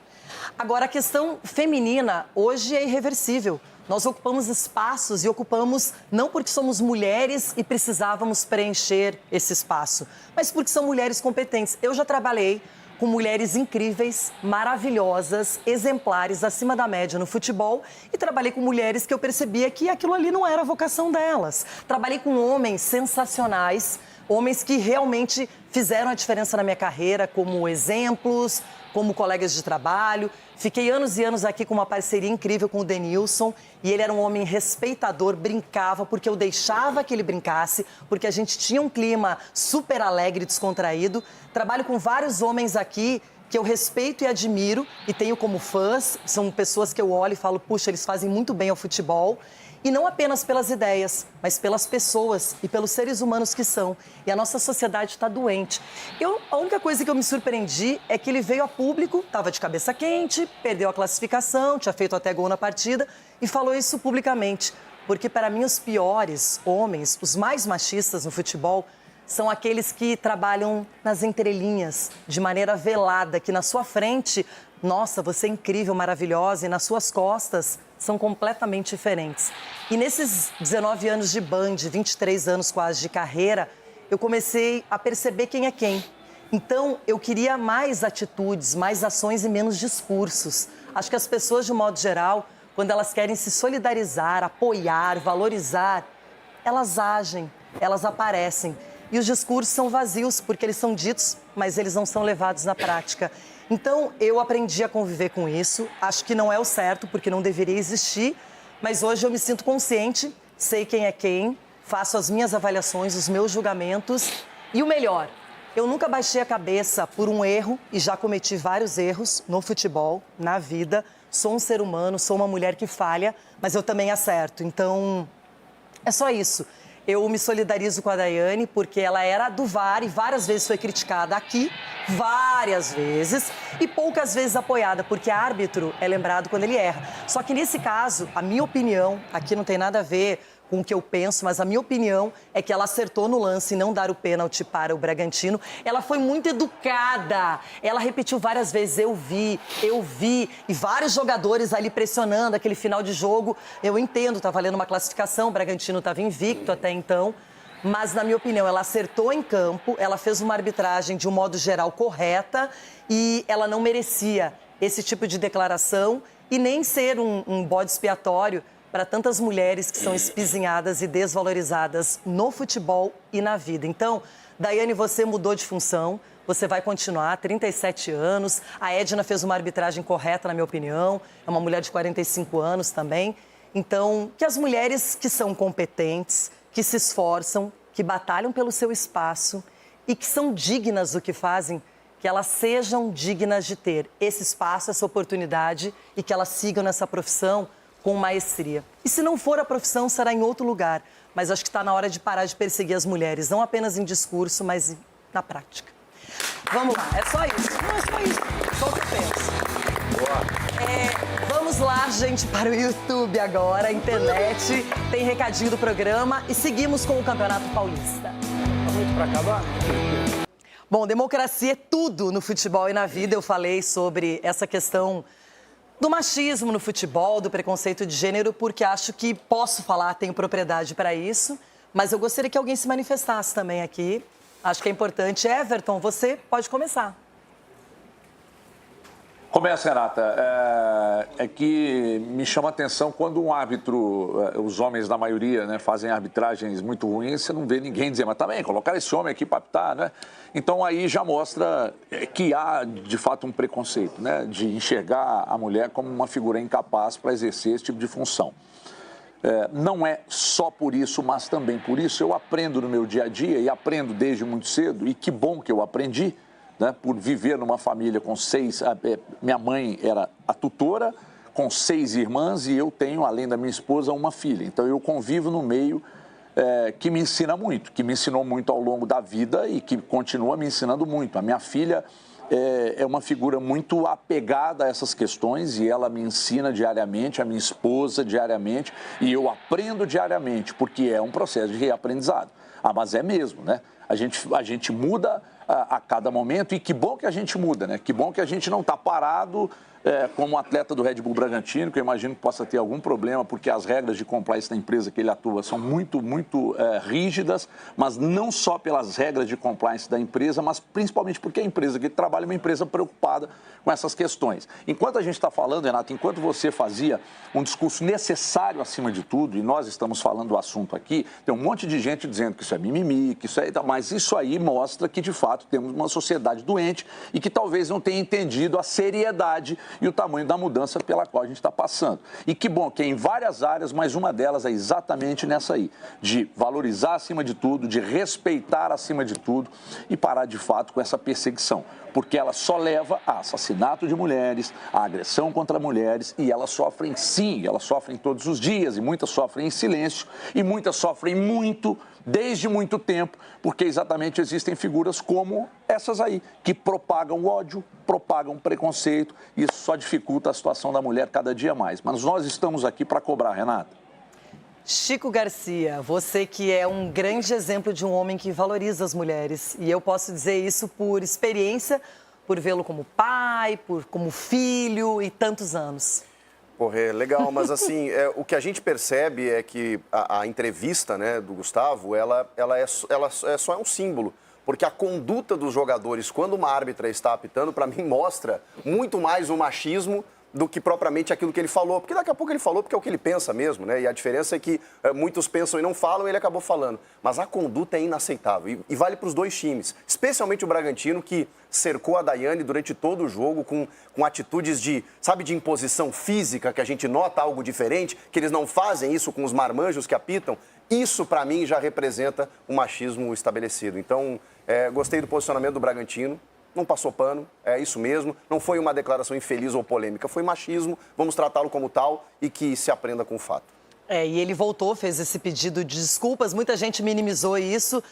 Agora, a questão feminina hoje é irreversível. Nós ocupamos espaços e ocupamos não porque somos mulheres e precisávamos preencher esse espaço, mas porque são mulheres competentes. Eu já trabalhei com mulheres incríveis, maravilhosas, exemplares, acima da média no futebol e trabalhei com mulheres que eu percebia que aquilo ali não era a vocação delas. Trabalhei com homens sensacionais, Homens que realmente fizeram a diferença na minha carreira como exemplos, como colegas de trabalho. Fiquei anos e anos aqui com uma parceria incrível com o Denilson e ele era um homem respeitador, brincava porque eu deixava que ele brincasse, porque a gente tinha um clima super alegre e descontraído. Trabalho com vários homens aqui que eu respeito e admiro e tenho como fãs. São pessoas que eu olho e falo, puxa, eles fazem muito bem ao futebol. E não apenas pelas ideias, mas pelas pessoas e pelos seres humanos que são. E a nossa sociedade está doente. A única coisa que eu me surpreendi é que ele veio a público, estava de cabeça quente, perdeu a classificação, tinha feito até gol na partida e falou isso publicamente. Porque para mim os piores homens, os mais machistas no futebol, são aqueles que trabalham nas entrelinhas, de maneira velada, que na sua frente, nossa, você é incrível, maravilhosa, e nas suas costas são completamente diferentes. E nesses 19 anos de Band, 23 anos quase de carreira, eu comecei a perceber quem é quem. Então, eu queria mais atitudes, mais ações e menos discursos. Acho que as pessoas, de um modo geral, quando elas querem se solidarizar, apoiar, valorizar, elas agem, elas aparecem. E os discursos são vazios, porque eles são ditos, mas eles não são levados na prática. Então, eu aprendi a conviver com isso. Acho que não é o certo, porque não deveria existir. Mas hoje eu me sinto consciente, sei quem é quem, faço as minhas avaliações, os meus julgamentos. E o melhor, eu nunca baixei a cabeça por um erro, e já cometi vários erros no futebol, na vida. Sou um ser humano, sou uma mulher que falha, mas eu também acerto. Então, é só isso. Eu me solidarizo com a Daiane porque ela era do VAR e várias vezes foi criticada aqui, várias vezes, e poucas vezes apoiada, porque árbitro é lembrado quando ele erra. Só que nesse caso, a minha opinião, aqui não tem nada a ver com o que eu penso, mas a minha opinião é que ela acertou no lance em não dar o pênalti para o Bragantino. Ela foi muito educada, ela repetiu várias vezes, eu vi, e vários jogadores ali pressionando aquele final de jogo. Eu entendo, tá valendo uma classificação, o Bragantino estava invicto até então, mas na minha opinião ela acertou em campo, ela fez uma arbitragem de um modo geral correta e ela não merecia esse tipo de declaração e nem ser um bode expiatório para tantas mulheres que são espizinhadas e desvalorizadas no futebol e na vida. Então, Daiane, você mudou de função, você vai continuar, 37 anos. A Edna fez uma arbitragem correta, na minha opinião. É uma mulher de 45 anos também. Então, que as mulheres que são competentes, que se esforçam, que batalham pelo seu espaço e que são dignas do que fazem, que elas sejam dignas de ter esse espaço, essa oportunidade e que elas sigam nessa profissão com maestria. E se não for a profissão, será em outro lugar. Mas acho que está na hora de parar de perseguir as mulheres, não apenas em discurso, mas na prática. Vamos lá, é só isso. Não é só isso, só o que eu penso. Vamos lá, gente, para o YouTube agora, a internet. Tem recadinho do programa e seguimos com o Campeonato Paulista. Muito para acabar? Bom, democracia é tudo no futebol e na vida. Eu falei sobre essa questão do machismo no futebol, do preconceito de gênero, porque acho que posso falar, tenho propriedade para isso, mas eu gostaria que alguém se manifestasse também aqui. Acho que é importante. Everton, você pode começar. Começa, Renata. É que me chama a atenção quando um árbitro, os homens na maioria, né, fazem arbitragens muito ruins, você não vê ninguém dizer, mas também, colocaram esse homem aqui para apitar, né? Então aí já mostra que há, de fato, um preconceito, né, de enxergar a mulher como uma figura incapaz para exercer esse tipo de função. Não é só por isso, mas também por isso eu aprendo no meu dia a dia e aprendo desde muito cedo, e que bom que eu aprendi, né, por viver numa família com 6... Minha mãe era a tutora, com 6 irmãs, e eu tenho, além da minha esposa, uma filha. Então eu convivo no meio que me ensina muito, que me ensinou muito ao longo da vida e que continua me ensinando muito. A minha filha é uma figura muito apegada a essas questões e ela me ensina diariamente, a minha esposa diariamente, e eu aprendo diariamente, porque é um processo de reaprendizado. Mas é mesmo, né? A gente muda a cada momento, e que bom que a gente muda, né? Que bom que a gente não está parado como atleta do Red Bull Bragantino, que eu imagino que possa ter algum problema, porque as regras de compliance da empresa que ele atua são muito rígidas, mas não só pelas regras de compliance da empresa, mas principalmente porque a empresa que ele trabalha é uma empresa preocupada com essas questões. Enquanto a gente está falando, Renato, enquanto você fazia um discurso necessário acima de tudo, e nós estamos falando do assunto aqui, tem um monte de gente dizendo que isso é mimimi, que isso é... Mas isso aí mostra que, de fato, temos uma sociedade doente e que talvez não tenha entendido a seriedade e o tamanho da mudança pela qual a gente está passando. E que bom que é em várias áreas, mas uma delas é exatamente nessa aí, de valorizar acima de tudo, de respeitar acima de tudo e parar de fato com essa perseguição. Porque ela só leva a assassinato de mulheres, a agressão contra mulheres, e elas sofrem sim, elas sofrem todos os dias, e muitas sofrem em silêncio, e muitas sofrem muito, desde muito tempo, porque exatamente existem figuras como essas aí, que propagam ódio, propagam preconceito, e isso só dificulta a situação da mulher cada dia mais. Mas nós estamos aqui para cobrar, Renata. Chico Garcia, você que é um grande exemplo de um homem que valoriza as mulheres. E eu posso dizer isso por experiência, por vê-lo como pai, como filho e tantos anos. Porra, é legal, mas assim, o que a gente percebe é que a entrevista, né, do Gustavo, ela só é um símbolo. Porque a conduta dos jogadores, quando uma árbitra está apitando, para mim mostra muito mais o machismo do que propriamente aquilo que ele falou. Porque daqui a pouco ele falou porque é o que ele pensa mesmo, né? E a diferença é que muitos pensam e não falam e ele acabou falando. Mas a conduta é inaceitável e vale para os dois times. Especialmente o Bragantino, que cercou a Daiane durante todo o jogo com atitudes de imposição física, que a gente nota algo diferente, que eles não fazem isso com os marmanjos que apitam. Isso, para mim, já representa o machismo estabelecido. Então, gostei do posicionamento do Bragantino. Não passou pano, é isso mesmo. Não foi uma declaração infeliz ou polêmica, foi machismo. Vamos tratá-lo como tal e que se aprenda com o fato. E ele voltou, fez esse pedido de desculpas. Muita gente minimizou isso,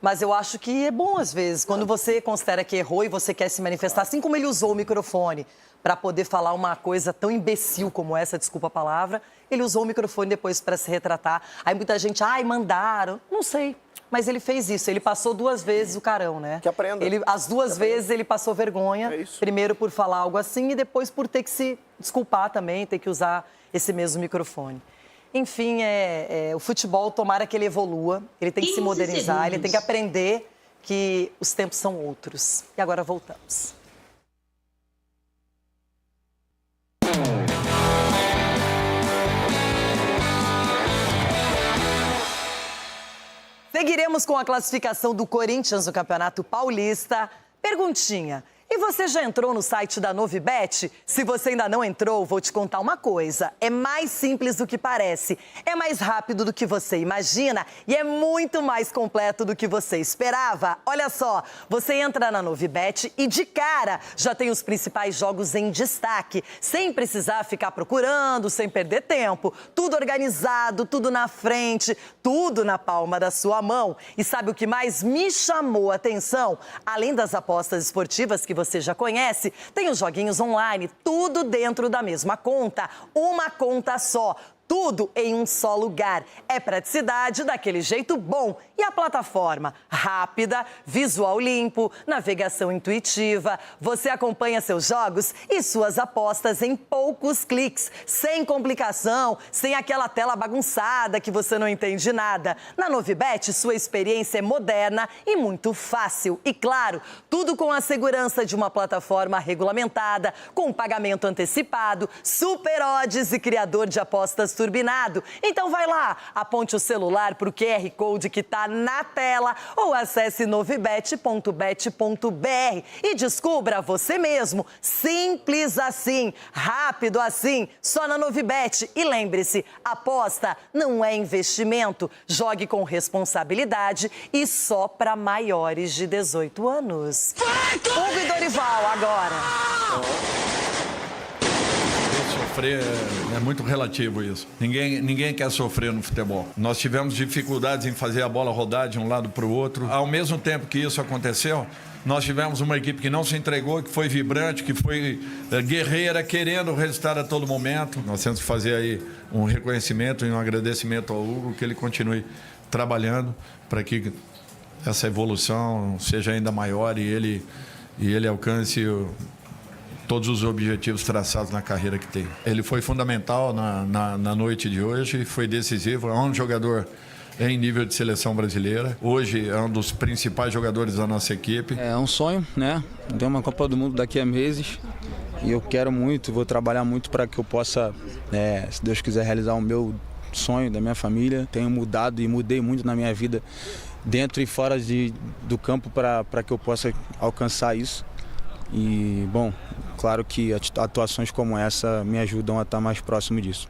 mas eu acho que é bom às vezes. Quando você considera que errou e você quer se manifestar, assim como ele usou o microfone para poder falar uma coisa tão imbecil como essa, desculpa a palavra, ele usou o microfone depois para se retratar. Aí muita gente, mandaram, não sei. Mas ele fez isso, ele passou 2 vezes o carão, né? Que aprenda. As 2 vezes ele passou vergonha, primeiro por falar algo assim e depois por ter que se desculpar também, ter que usar esse mesmo microfone. Enfim, o futebol, tomara que ele evolua, ele tem que se modernizar, ele tem que aprender que os tempos são outros. E agora voltamos. Seguiremos com a classificação do Corinthians no Campeonato Paulista. Perguntinha. E você já entrou no site da Novibet? Se você ainda não entrou, vou te contar uma coisa. É mais simples do que parece, é mais rápido do que você imagina e é muito mais completo do que você esperava. Olha só, você entra na Novibet e de cara já tem os principais jogos em destaque, sem precisar ficar procurando, sem perder tempo. Tudo organizado, tudo na frente, tudo na palma da sua mão. E sabe o que mais me chamou a atenção? Além das apostas esportivas que você já conhece, tem os joguinhos online, tudo dentro da mesma conta, uma conta só. Tudo em um só lugar. É praticidade daquele jeito bom. E a plataforma? Rápida, visual limpo, navegação intuitiva. Você acompanha seus jogos e suas apostas em poucos cliques, sem complicação, sem aquela tela bagunçada que você não entende nada. Na Novibet, sua experiência é moderna e muito fácil. E claro, tudo com a segurança de uma plataforma regulamentada, com pagamento antecipado, super odds e criador de apostas turbinado. Então vai lá, aponte o celular para o QR Code que está na tela ou acesse novibet.bet.br e descubra você mesmo. Simples assim, rápido assim, só na Novibet. E lembre-se, aposta não é investimento. Jogue com responsabilidade e só para maiores de 18 anos. Hugo e Dorival agora. Sofrer é muito relativo isso. Ninguém quer sofrer no futebol. Nós tivemos dificuldades em fazer a bola rodar de um lado para o outro. Ao mesmo tempo que isso aconteceu, nós tivemos uma equipe que não se entregou, que foi vibrante, que foi guerreira, querendo o resultado a todo momento. Nós temos que fazer aí um reconhecimento e um agradecimento ao Hugo, que ele continue trabalhando para que essa evolução seja ainda maior e ele alcance todos os objetivos traçados na carreira que tem. Ele foi fundamental na noite de hoje, foi decisivo, é um jogador em nível de seleção brasileira. Hoje é um dos principais jogadores da nossa equipe. É um sonho, né? Tem uma Copa do Mundo daqui a meses e eu quero muito, vou trabalhar muito para que eu possa, se Deus quiser, realizar o meu sonho da minha família. Tenho mudado e mudei muito na minha vida, dentro e fora do campo, para que eu possa alcançar isso. E, bom, claro que atuações como essa me ajudam a estar mais próximo disso.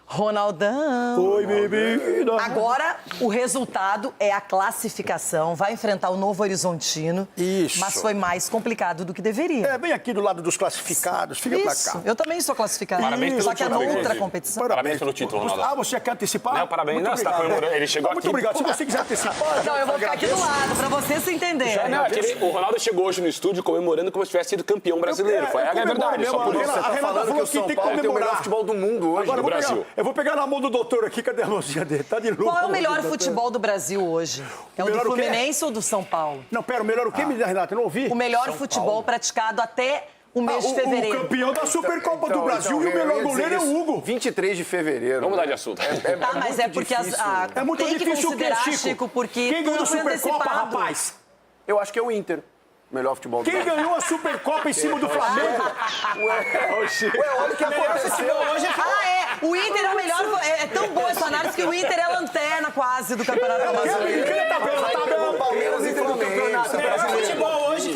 Ronaldão. Oi, bebida. Agora, o resultado é a classificação. Vai enfrentar o Novo Horizontino. Isso. Mas foi mais complicado do que deveria. Bem aqui do lado dos classificados. Fica pra cá. Eu também sou classificado. Parabéns Só que é pelo título, noutra inclusive. competição. Parabéns pelo título, Ronaldo. Você quer antecipar? Não, parabéns. Muito Não, você tá obrigado. comemorando. Ele chegou Muito aqui. obrigado. Se você quiser antecipar... Não, eu vou ficar aqui do lado, pra você se entender. O Ronaldo chegou hoje no estúdio comemorando como se tivesse sido campeão brasileiro. É verdade, só por isso. A Renata falou que tem que comemorar. Tem o melhor futebol do mundo hoje. No Brasil. Eu vou pegar na mão do doutor aqui. Cadê a mãozinha dele? Tá de louco. Qual é o melhor futebol do Brasil hoje? É o do Fluminense ou do São Paulo? Não, pera, o melhor o quê, Renata? Eu não ouvi. O melhor futebol praticado até o mês de fevereiro. O campeão da Supercopa do Brasil e o melhor goleiro é o Hugo. 23 de fevereiro. Vamos mudar de assunto. Mas é porque é muito tem difícil que considerar, o quê, Chico, porque quem ganhou a tudo foi Supercopa, antecipado. rapaz? Eu acho que é o Inter. Melhor futebol do Quem Brasil. ganhou a Supercopa em cima do Flamengo? Olha o que aconteceu. Hoje o Inter é o melhor. É tão boa essa análise que o Inter é a lanterna quase do Campeonato Brasileiro. Palmeiras e Flamengo. Futebol hoje,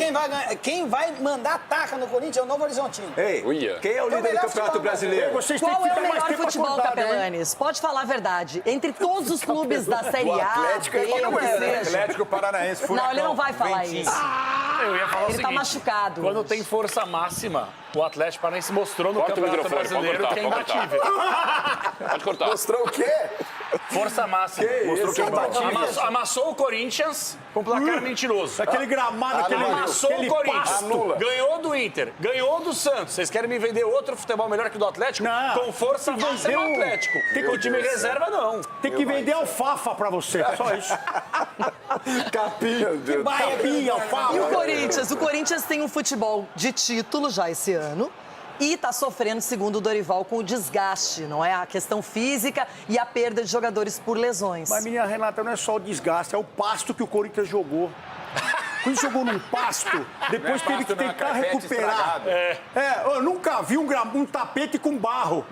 quem vai mandar taca no Corinthians é o Novo Horizontino. Ei, quem é o líder do Campeonato Brasileiro? Qual é o melhor futebol, Capelanes? Pode falar a verdade. Entre todos os clubes da Série A, Atlético é Atlético Paranaense, Furacão. Não, ele não vai falar isso. Eu ia falar o Ele seguinte, tá machucado. Quando tem força máxima, o Atlético Paranaense mostrou no Corta o Campeonato microfone, Brasileiro pode que é cortar, imbatível. Pode cortar. Mostrou o quê? Força máxima. Mostrou que é imbatível. Amassou o Corinthians com placar mentiroso. Aquele gramado, aquele Amassou o Corinthians. pasto. Ganhou do Inter. Ganhou do Santos. Vocês querem me vender outro futebol melhor que o do Atlético? Não. Com força máxima no Atlético. O time reserva, não. Tem que vender alfafa pra você, só isso. Capim. Capim, alfafa. E o Corinthians? O Corinthians tem um futebol de título já esse ano. E está sofrendo, segundo o Dorival, com o desgaste, não é? A questão física e a perda de jogadores por lesões. Mas, minha Renata, não é só o desgaste, é o pasto que o Corinthians jogou. Quando jogou num pasto, depois teve que tentar recuperar. Eu nunca vi um tapete com barro.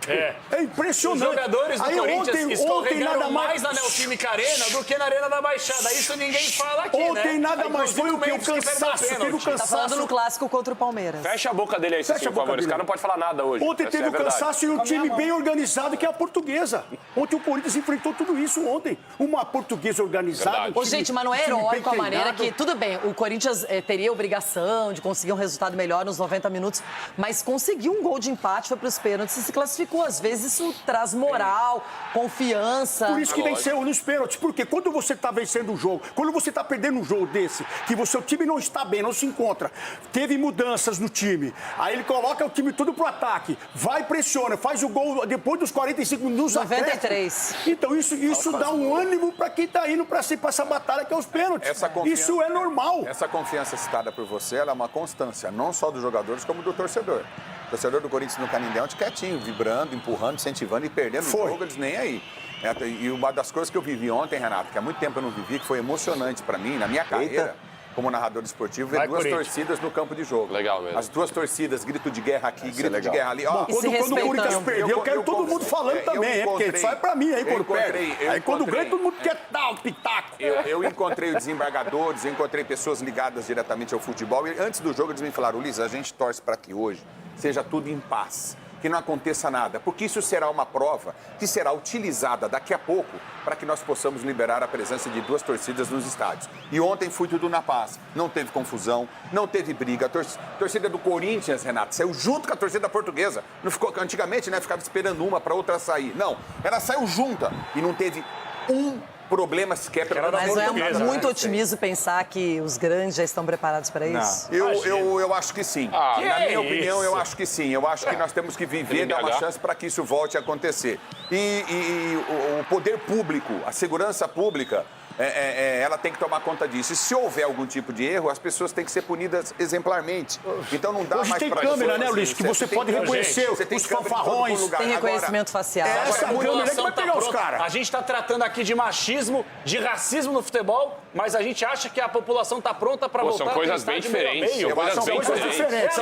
É impressionante. Os jogadores do Aí, Corinthians escorregaram nada mais na Neoquímica Arena do que na Arena da Baixada. Isso ninguém fala aqui, Ontem né? nada mais foi o que o cansaço. Teve o Tá falando cansaço. no clássico contra o Palmeiras. Fecha a boca dele aí, Cecílio, por favor. Esse cara não pode falar nada hoje. Ontem Essa teve é a o verdade. cansaço e um time bem organizado, que é a Portuguesa. Ontem o Corinthians enfrentou tudo isso ontem. Uma Portuguesa organizada. Ô, gente, mas não é heróico a maneira que... Tudo bem, o Corinthians teria obrigação de conseguir um resultado melhor nos 90 minutos, mas conseguiu um gol de empate, foi para os pênaltis e se classificou. Às vezes isso traz moral, confiança. Por isso que venceu nos pênaltis. Porque quando você está vencendo um jogo, quando você está perdendo um jogo desse, que o seu time não está bem, não se encontra, teve mudanças no time, aí ele coloca o time todo pro ataque, vai, pressiona, faz o gol depois dos 45 minutos. 93. Então isso dá um ânimo para quem está indo para essa batalha que é os pênaltis. Isso é normal. Essa confiança citada por você, ela é uma constância, não só dos jogadores, como do torcedor. O torcedor do Corinthians no Canindé, onde quietinho, vibrando, empurrando, incentivando e perdendo o jogo, eles nem aí. E uma das coisas que eu vivi ontem, Renato, que há muito tempo eu não vivi, que foi emocionante para mim, na minha carreira, como narrador esportivo, ver duas torcidas no campo de jogo. Legal mesmo. As duas torcidas, grito de guerra aqui, grito de guerra ali. Ó, quando o Corinthians perdeu, eu quero todo mundo falando também, porque só é pra mim aí quando perde. Aí quando ganha, todo mundo quer dar um pitaco. Eu encontrei desembargadores, eu encontrei pessoas ligadas diretamente ao futebol e antes do jogo eles me falaram, Ulisses, a gente torce para que hoje seja tudo em paz, que não aconteça nada, porque isso será uma prova que será utilizada daqui a pouco para que nós possamos liberar a presença de duas torcidas nos estádios. E ontem foi tudo na paz, não teve confusão, não teve briga. A torcida do Corinthians, Renato, saiu junto com a torcida portuguesa. Não ficou, antigamente, né, ficava esperando uma para outra sair. Não, ela saiu junta e não teve um problemas que é pela Mas é portuguesa, muito né? otimismo pensar que os grandes já estão preparados para isso? Eu acho que sim. Na minha opinião, eu isso? acho que sim. Eu acho que nós temos que viver e dar uma chance para que isso volte a acontecer. E o poder público, a segurança pública, ela tem que tomar conta disso. E se houver algum tipo de erro, as pessoas têm que ser punidas exemplarmente. Então não dá Hoje mais tem para câmera, né, Ulisses, que você pode reconhecer os fanfarrões. Tem reconhecimento facial. Essa câmera que vai pegar os caras. A gente está tratando aqui de machismo, de racismo no futebol, mas a gente acha que a população está pronta para voltar são coisas bem diferentes. São coisas diferentes.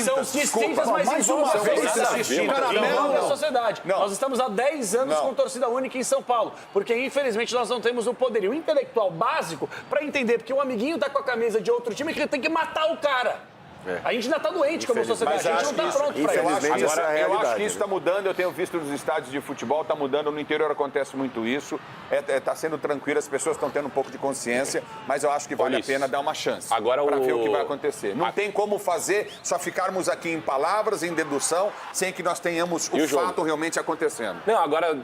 São distintas, mas envolvem coisas distintas. Envolvem a sociedade. Nós estamos há 10 anos com torcida única em São Paulo, porque infelizmente nós não temos o poderio intelectual básico para entender, porque o amiguinho tá com a camisa de outro time que ele tem que matar o cara. A gente ainda tá doente como sociedade, a gente não tá pronto para isso. Agora, eu acho que isso está mudando, eu tenho visto nos estádios de futebol, está mudando, no interior acontece muito isso, está sendo tranquilo, as pessoas estão tendo um pouco de consciência, mas eu acho que vale a pena dar uma chance para ver o que vai acontecer. Não tem como fazer, só ficarmos aqui em palavras, em dedução, sem que nós tenhamos o fato realmente acontecendo. Não, agora,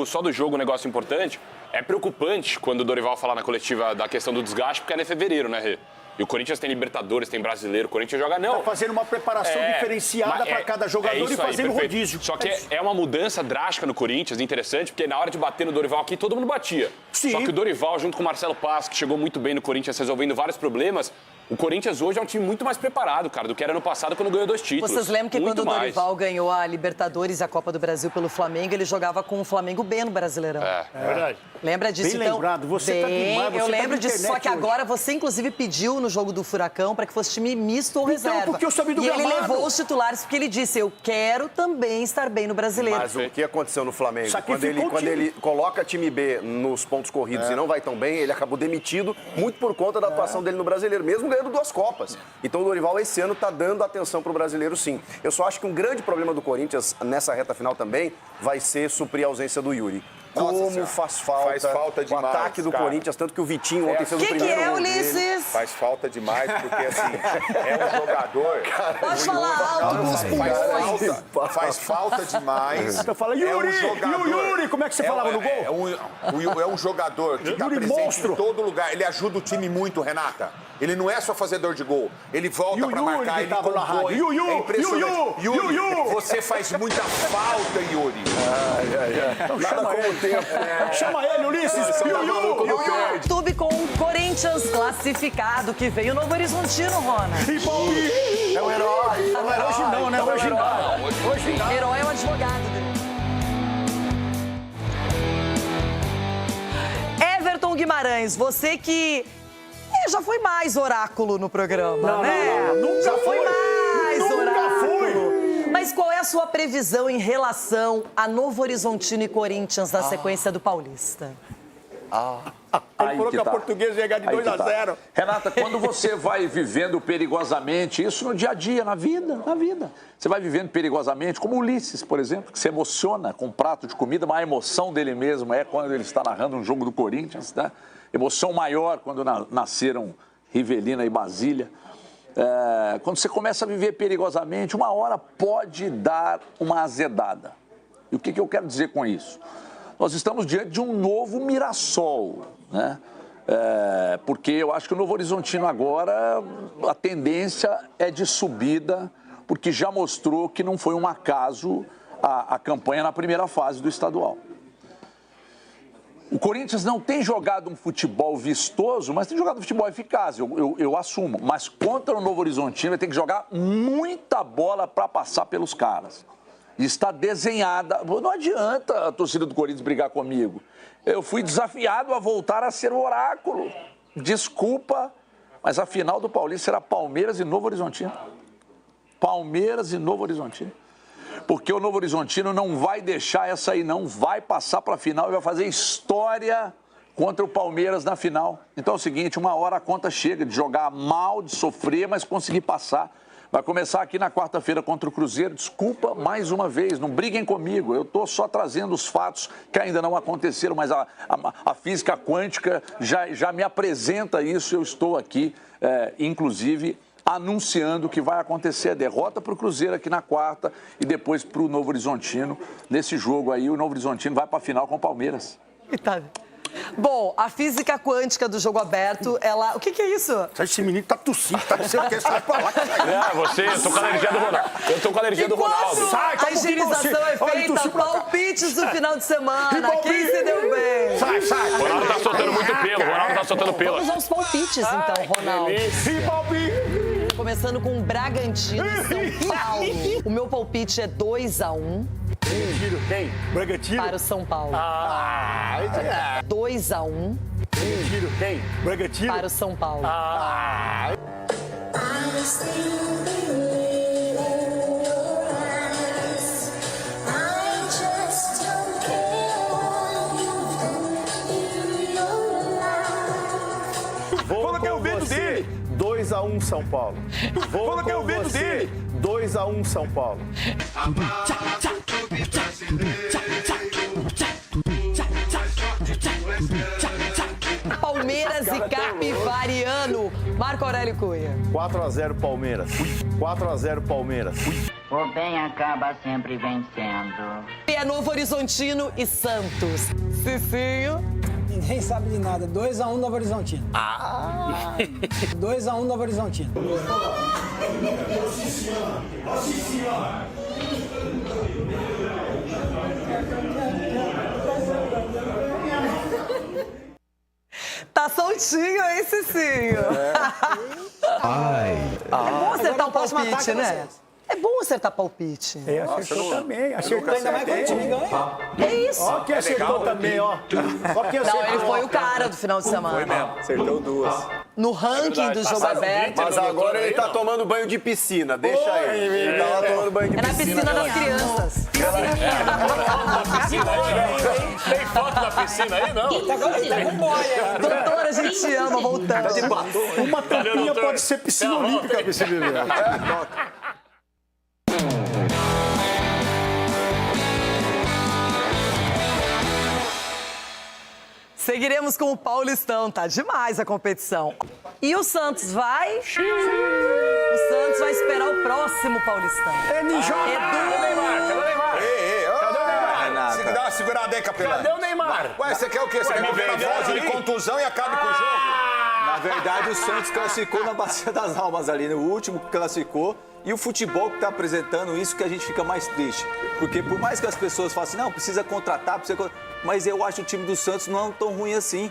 só do jogo, um negócio importante, é preocupante quando o Dorival falar na coletiva da questão do desgaste, porque é em fevereiro, né, Rê? E o Corinthians tem Libertadores, tem Brasileiro, o Corinthians joga não. Tá fazendo uma preparação diferenciada para cada jogador e fazendo rodízio. Só que é uma mudança drástica no Corinthians, interessante, porque na hora de bater no Dorival aqui, todo mundo batia. Sim. Só que o Dorival, junto com o Marcelo Paz, que chegou muito bem no Corinthians, resolvendo vários problemas, o Corinthians hoje é um time muito mais preparado, cara, do que era no passado quando ganhou 2 títulos. Vocês lembram que muito quando o Dorival ganhou a Libertadores e a Copa do Brasil pelo Flamengo, ele jogava com o Flamengo B no Brasileirão? É verdade. Lembra disso? Bem então, lembrado. Você tá demais, você eu lembro tá na disso, só internet que agora você inclusive pediu no jogo do Furacão para que fosse time misto ou reserva. Porque eu sabia do e ele gramado. levou os titulares porque ele disse, eu quero também estar bem no Brasileiro. Mas o que aconteceu no Flamengo? Sacrificou Quando ele coloca time B nos pontos corridos e não vai tão bem, ele acabou demitido muito por conta da atuação dele no Brasileiro, mesmo ganhando 2 Copas. Então o Dorival esse ano está dando atenção para o Brasileiro, sim. Eu só acho que um grande problema do Corinthians nessa reta final também vai ser suprir a ausência do Yuri. Como faz falta demais, o ataque do Corinthians, tanto que o Vitinho ontem fez o primeiro gol dele. Faz falta demais, porque assim, é um jogador... Pode falar alto com os pulmões. Faz falta demais. Então fala, Yuri! E o Yuri, como é que você falava no gol? É um jogador que está presente em todo lugar. Ele ajuda o time muito, Renata. Ele não é só fazedor de gol. Ele volta para marcar, ele compõe. É impressionante. Yuri, você faz muita falta, Yuri. Então chama ele. Chama ele, Ulisses. YouTube com o Corinthians classificado, que veio Novo Horizontino, Rona. É o herói. Hoje não, né? Hoje não. Herói é o advogado dele. Everton Guimarães, você que já foi mais oráculo no programa, né? Nunca já foi mais oráculo. Fui. Mas qual é a sua previsão em relação a Novo Horizontino e Corinthians na sequência do Paulista? Ele falou que a Portuguesa ia ganhar de 2-0. Renata, quando você vai vivendo perigosamente, isso no dia a dia, na vida. Você vai vivendo perigosamente, como o Ulisses, por exemplo, que se emociona com um prato de comida, mas a emoção dele mesmo é quando ele está narrando um jogo do Corinthians, né? Emoção maior quando nasceram Rivelina e Basília. Quando você começa a viver perigosamente, uma hora pode dar uma azedada. E o que eu quero dizer com isso? Nós estamos diante de um novo Mirassol, né? Porque eu acho que o Novo Horizontino agora, a tendência é de subida, porque já mostrou que não foi um acaso a campanha na primeira fase do estadual. O Corinthians não tem jogado um futebol vistoso, mas tem jogado um futebol eficaz, eu assumo. Mas contra o Novo Horizontino, ele tem que jogar muita bola para passar pelos caras. Está desenhada. Não adianta a torcida do Corinthians brigar comigo. Eu fui desafiado a voltar a ser o oráculo. Desculpa, mas a final do Paulista será Palmeiras e Novo Horizontino. Palmeiras e Novo Horizontino. Porque o Novo Horizontino não vai deixar essa aí, não. Vai passar para a final e vai fazer história contra o Palmeiras na final. Então é o seguinte, uma hora a conta chega de jogar mal, de sofrer, mas conseguir passar. Vai começar aqui na quarta-feira contra o Cruzeiro. Desculpa mais uma vez, não briguem comigo. Eu estou só trazendo os fatos que ainda não aconteceram, mas a física quântica já me apresenta isso. Eu estou aqui, inclusive, anunciando que vai acontecer a derrota para o Cruzeiro aqui na quarta e depois para o Novo Horizontino. Nesse jogo aí, o Novo Horizontino vai para a final com o Palmeiras. Bom, a física quântica do jogo aberto, ela... O que é isso? Esse menino tá tossindo, tá dizendo que sai pra lá. Eu tô com a alergia do Ronaldo. Eu tô com a alergia do Ronaldo. A higienização é feita, palpites do final de semana. Quem se deu bem? Sai. O Ronaldo tá soltando muito pelo, o Ronaldo tá soltando pelo. Vamos aos palpites, então, Ronaldo. E palpite. Começando com Bragantino e São Paulo. O meu palpite é 2-1. Quem? Bragantino? Para o São Paulo. 2-1. Quem? Bragantino? Para o São Paulo. Coloquei o vento dele. 2-1 São Paulo. Coloquei o vento dele. 2-1 São Paulo. Palmeiras e Capivariano. Marco Aurélio Cunha. 4-0 Palmeiras. 4-0 Palmeiras. O bem acaba sempre vencendo. E é Novo Horizontino e Santos. Cicinho. Ninguém sabe de nada. 2-1 Novo Horizontino. 2-1 Novo Horizontino. Tá soltinho aí, Cicinho. É bom acertar o palpite, né? É bom acertar palpite. Acertou também. Acertou Ainda mais quando o time ganha. É isso. Ó, quem acertou também, ó. Não, ele foi o cara do final de semana. Foi mesmo, acertou duas. No ranking do jogo aberto. Mas agora ele tá tomando banho de piscina, deixa ele. Ele tá lá tomando banho de É na piscina. piscina das crianças. Tem foto da piscina aí, não? Tá com boia. Doutora, a gente te ama, voltando. Uma tampinha pode ser piscina olímpica pra esse bebê. Seguiremos com o Paulistão, tá demais a competição. E o Santos vai? O Santos vai esperar o próximo Paulistão. NJ! Cadê o Neymar? Cadê o Neymar? Cadê o Neymar? Dá uma segurada aí, capelão. Cadê o Neymar? Ué, você quer o quê? Você quer mover a voz de contusão e acabe com o jogo? Na verdade, o Santos classificou na Bacia das Almas ali, no último que classificou. E o futebol que está apresentando isso que a gente fica mais triste. Porque por mais que as pessoas falem assim, não, precisa contratar, mas eu acho o time do Santos não tão ruim assim.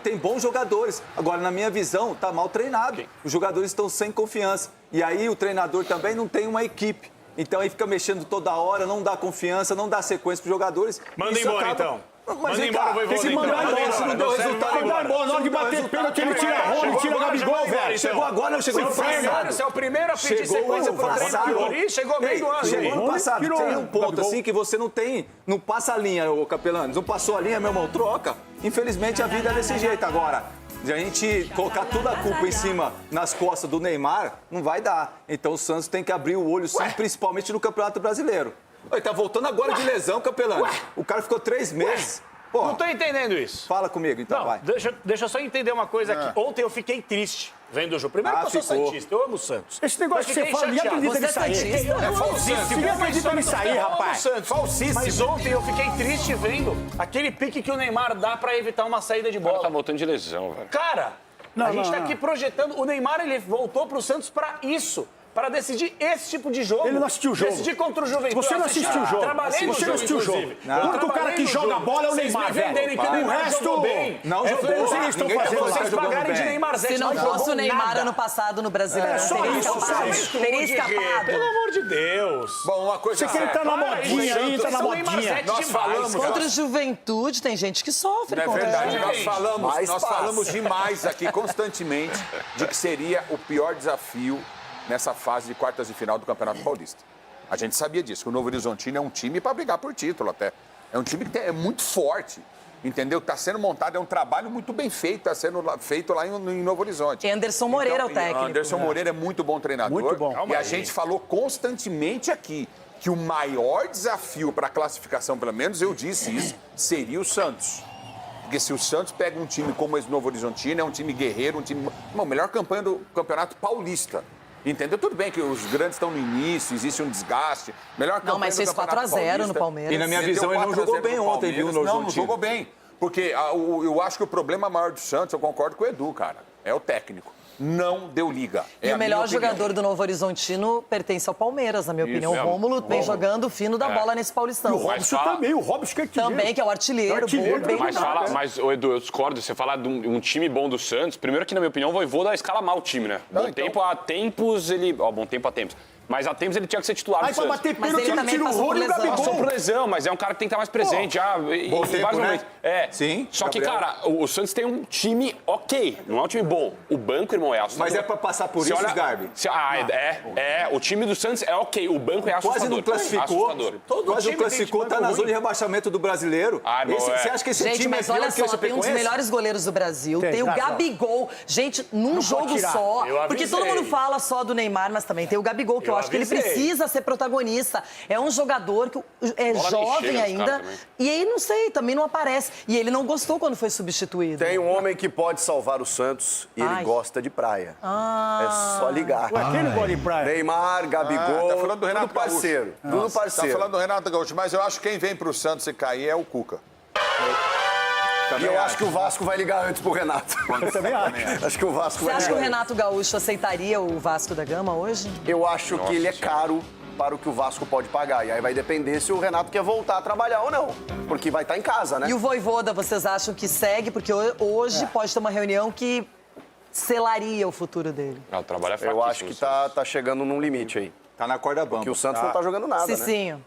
Tem bons jogadores. Agora, na minha visão, tá mal treinado. Os jogadores estão sem confiança. E aí o treinador também não tem uma equipe. Então aí fica mexendo toda hora, não dá confiança, não dá sequência para os jogadores. Manda embora, então. Mas vem cá, Tem que mandar embora, se não deu resultado. Mandar embora, na hora de bater pênalti, ele tira a Rony, tira o Gabigol, velho. Chegou agora, não chegou no passado. Você é o primeiro a pedir sequência pro treinador. Chegou meio do ano. Chegou no passado. Tem um ponto assim que você não passa a linha, ô Capelano. Não passou a linha, meu irmão, troca. Infelizmente a vida é desse jeito. Agora, de a gente colocar toda a culpa em cima, nas costas do Neymar, não vai dar. Então o Santos tem que abrir o olho, sim, principalmente no Campeonato Brasileiro. Ele tá voltando agora de lesão, Capelano. O cara ficou 3 meses. Pô, não tô entendendo isso. Fala comigo, então, não, vai. Deixa eu só entender uma coisa aqui. Ontem eu fiquei triste vendo o jogo. Primeiro que eu sou santista, eu amo o Santos. Esse negócio que você fala, ninguém acredita nisso aí. É falsíssimo. Ninguém acredita nisso aí, rapaz. Falsíssimo. Mas ontem eu fiquei triste vendo aquele pique que o Neymar dá pra evitar uma saída de bola. O cara tá voltando de lesão, velho. Cara, a gente tá aqui projetando. O Neymar, ele voltou pro Santos pra isso. Para decidir esse tipo de jogo. Ele não assistiu o jogo. Decidir contra o Juventude. Você não assistiu o jogo. Trabalhei no Você não jogo, assistiu o jogo. inclusive. O único cara que joga bola é o Neymar, velho. O resto... Não jogou. Vocês estão fazendo vocês pagarem de Neymar. Se não fosse o Neymar ano passado no Brasileiro, teria escapado. Pelo amor de Deus. Bom, uma coisa... Você quer entrar na modinha aí, entra na modinha. Nós falamos... Contra o Juventude, tem gente que sofre. Não é verdade. Nós falamos passa. demais aqui constantemente de que seria o pior desafio nessa fase de quartas de final do Campeonato Paulista. A gente sabia disso, que o Novo Horizontino é um time para brigar por título até. É um time que é muito forte, entendeu? Está sendo montado, é um trabalho muito bem feito, está sendo feito lá em Novo Horizonte. Anderson Moreira é o técnico. Anderson Moreira é muito bom treinador. Muito bom. E a gente falou constantemente aqui que o maior desafio para a classificação, pelo menos eu disse isso, seria o Santos. Porque se o Santos pega um time como esse Novo Horizontino, é um time guerreiro, um time... Bom, melhor campanha do Campeonato Paulista. Entendeu? Tudo bem que os grandes estão no início, existe um desgaste. Melhor campanha não, mas fez 4-0 no Palmeiras. E na minha visão ele não jogou bem ontem, viu, no Não jogou bem. Porque eu acho que o problema maior do Santos, eu concordo com o Edu, cara, é o técnico. Não deu liga. E o melhor jogador do Novo Horizontino pertence ao Palmeiras, na minha opinião. O Rômulo vem jogando fino da bola nesse Paulistão. E o Robson também, o Robson que é artilheiro. Também, que é o artilheiro. Mas, Edu, eu discordo. Você falar de um time bom do Santos, primeiro que, na minha opinião, o Voivoda escala mal o time, né? Bom tempo a tempos, ele... bom tempo a tempos. Mas há tempos ele tinha que ser titular do Santos. Bater pênalti, ele tira o Rony e o Gabigol. Passou por lesão, mas é um cara que tem que estar mais presente. Bom tempo, né? Sim. Só que, cara, o Santos tem um time ok, não é um time bom. O banco, irmão, é assustador. Mas é pra passar por isso, Garbi? O time do Santos é ok, o banco é assustador. Quase não classificou. Quase não classificou, tá na zona de rebaixamento do brasileiro. Você acha que esse time é pior que o Chapecoense? Tem um dos melhores goleiros do Brasil, tem o Gabigol. Gente, num jogo só, porque todo mundo fala só do Neymar, mas também tem o Gabigol, que eu acho que ele precisa ser protagonista. É um jogador que é jovem ainda. E aí, não sei, também não aparece. E ele não gostou quando foi substituído. Tem um homem que pode salvar o Santos e ele gosta de praia. É só ligar. Quem não gosta de praia? Neymar, Gabigol, tá falando do Renato tudo parceiro. Gaúcho. Tudo parceiro. Tá falando do Renato Gaúcho, mas eu acho que quem vem pro Santos e cair é o Cuca. E eu acho que o Vasco vai ligar antes pro Renato. Eu também acho. Acho que o Vasco vai ligar. Você acha que o Renato Gaúcho aceitaria o Vasco da Gama hoje? Eu acho que ele é caro para o que o Vasco pode pagar. E aí vai depender se o Renato quer voltar a trabalhar ou não. Porque vai estar em casa, né? E o Voivoda, vocês acham que segue? Porque hoje pode ter uma reunião que selaria o futuro dele. O trabalho é fraquíssimo. Eu acho que tá chegando num limite aí. Tá na corda bamba. Porque o Santos não tá jogando nada, Cicinho.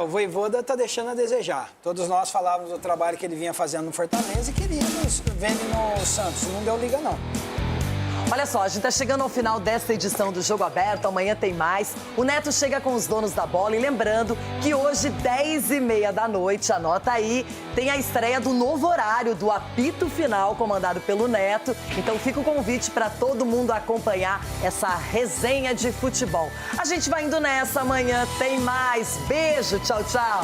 O Voivoda tá deixando a desejar. Todos nós falávamos do trabalho que ele vinha fazendo no Fortaleza e queríamos ver ele no Santos. Não deu liga, não. Olha só, a gente tá chegando ao final desta edição do Jogo Aberto, amanhã tem mais. O Neto chega com os donos da bola e lembrando que hoje, 10h30 da noite, anota aí, tem a estreia do novo horário do Apito Final, comandado pelo Neto. Então fica o convite para todo mundo acompanhar essa resenha de futebol. A gente vai indo nessa, amanhã tem mais. Beijo, tchau, tchau.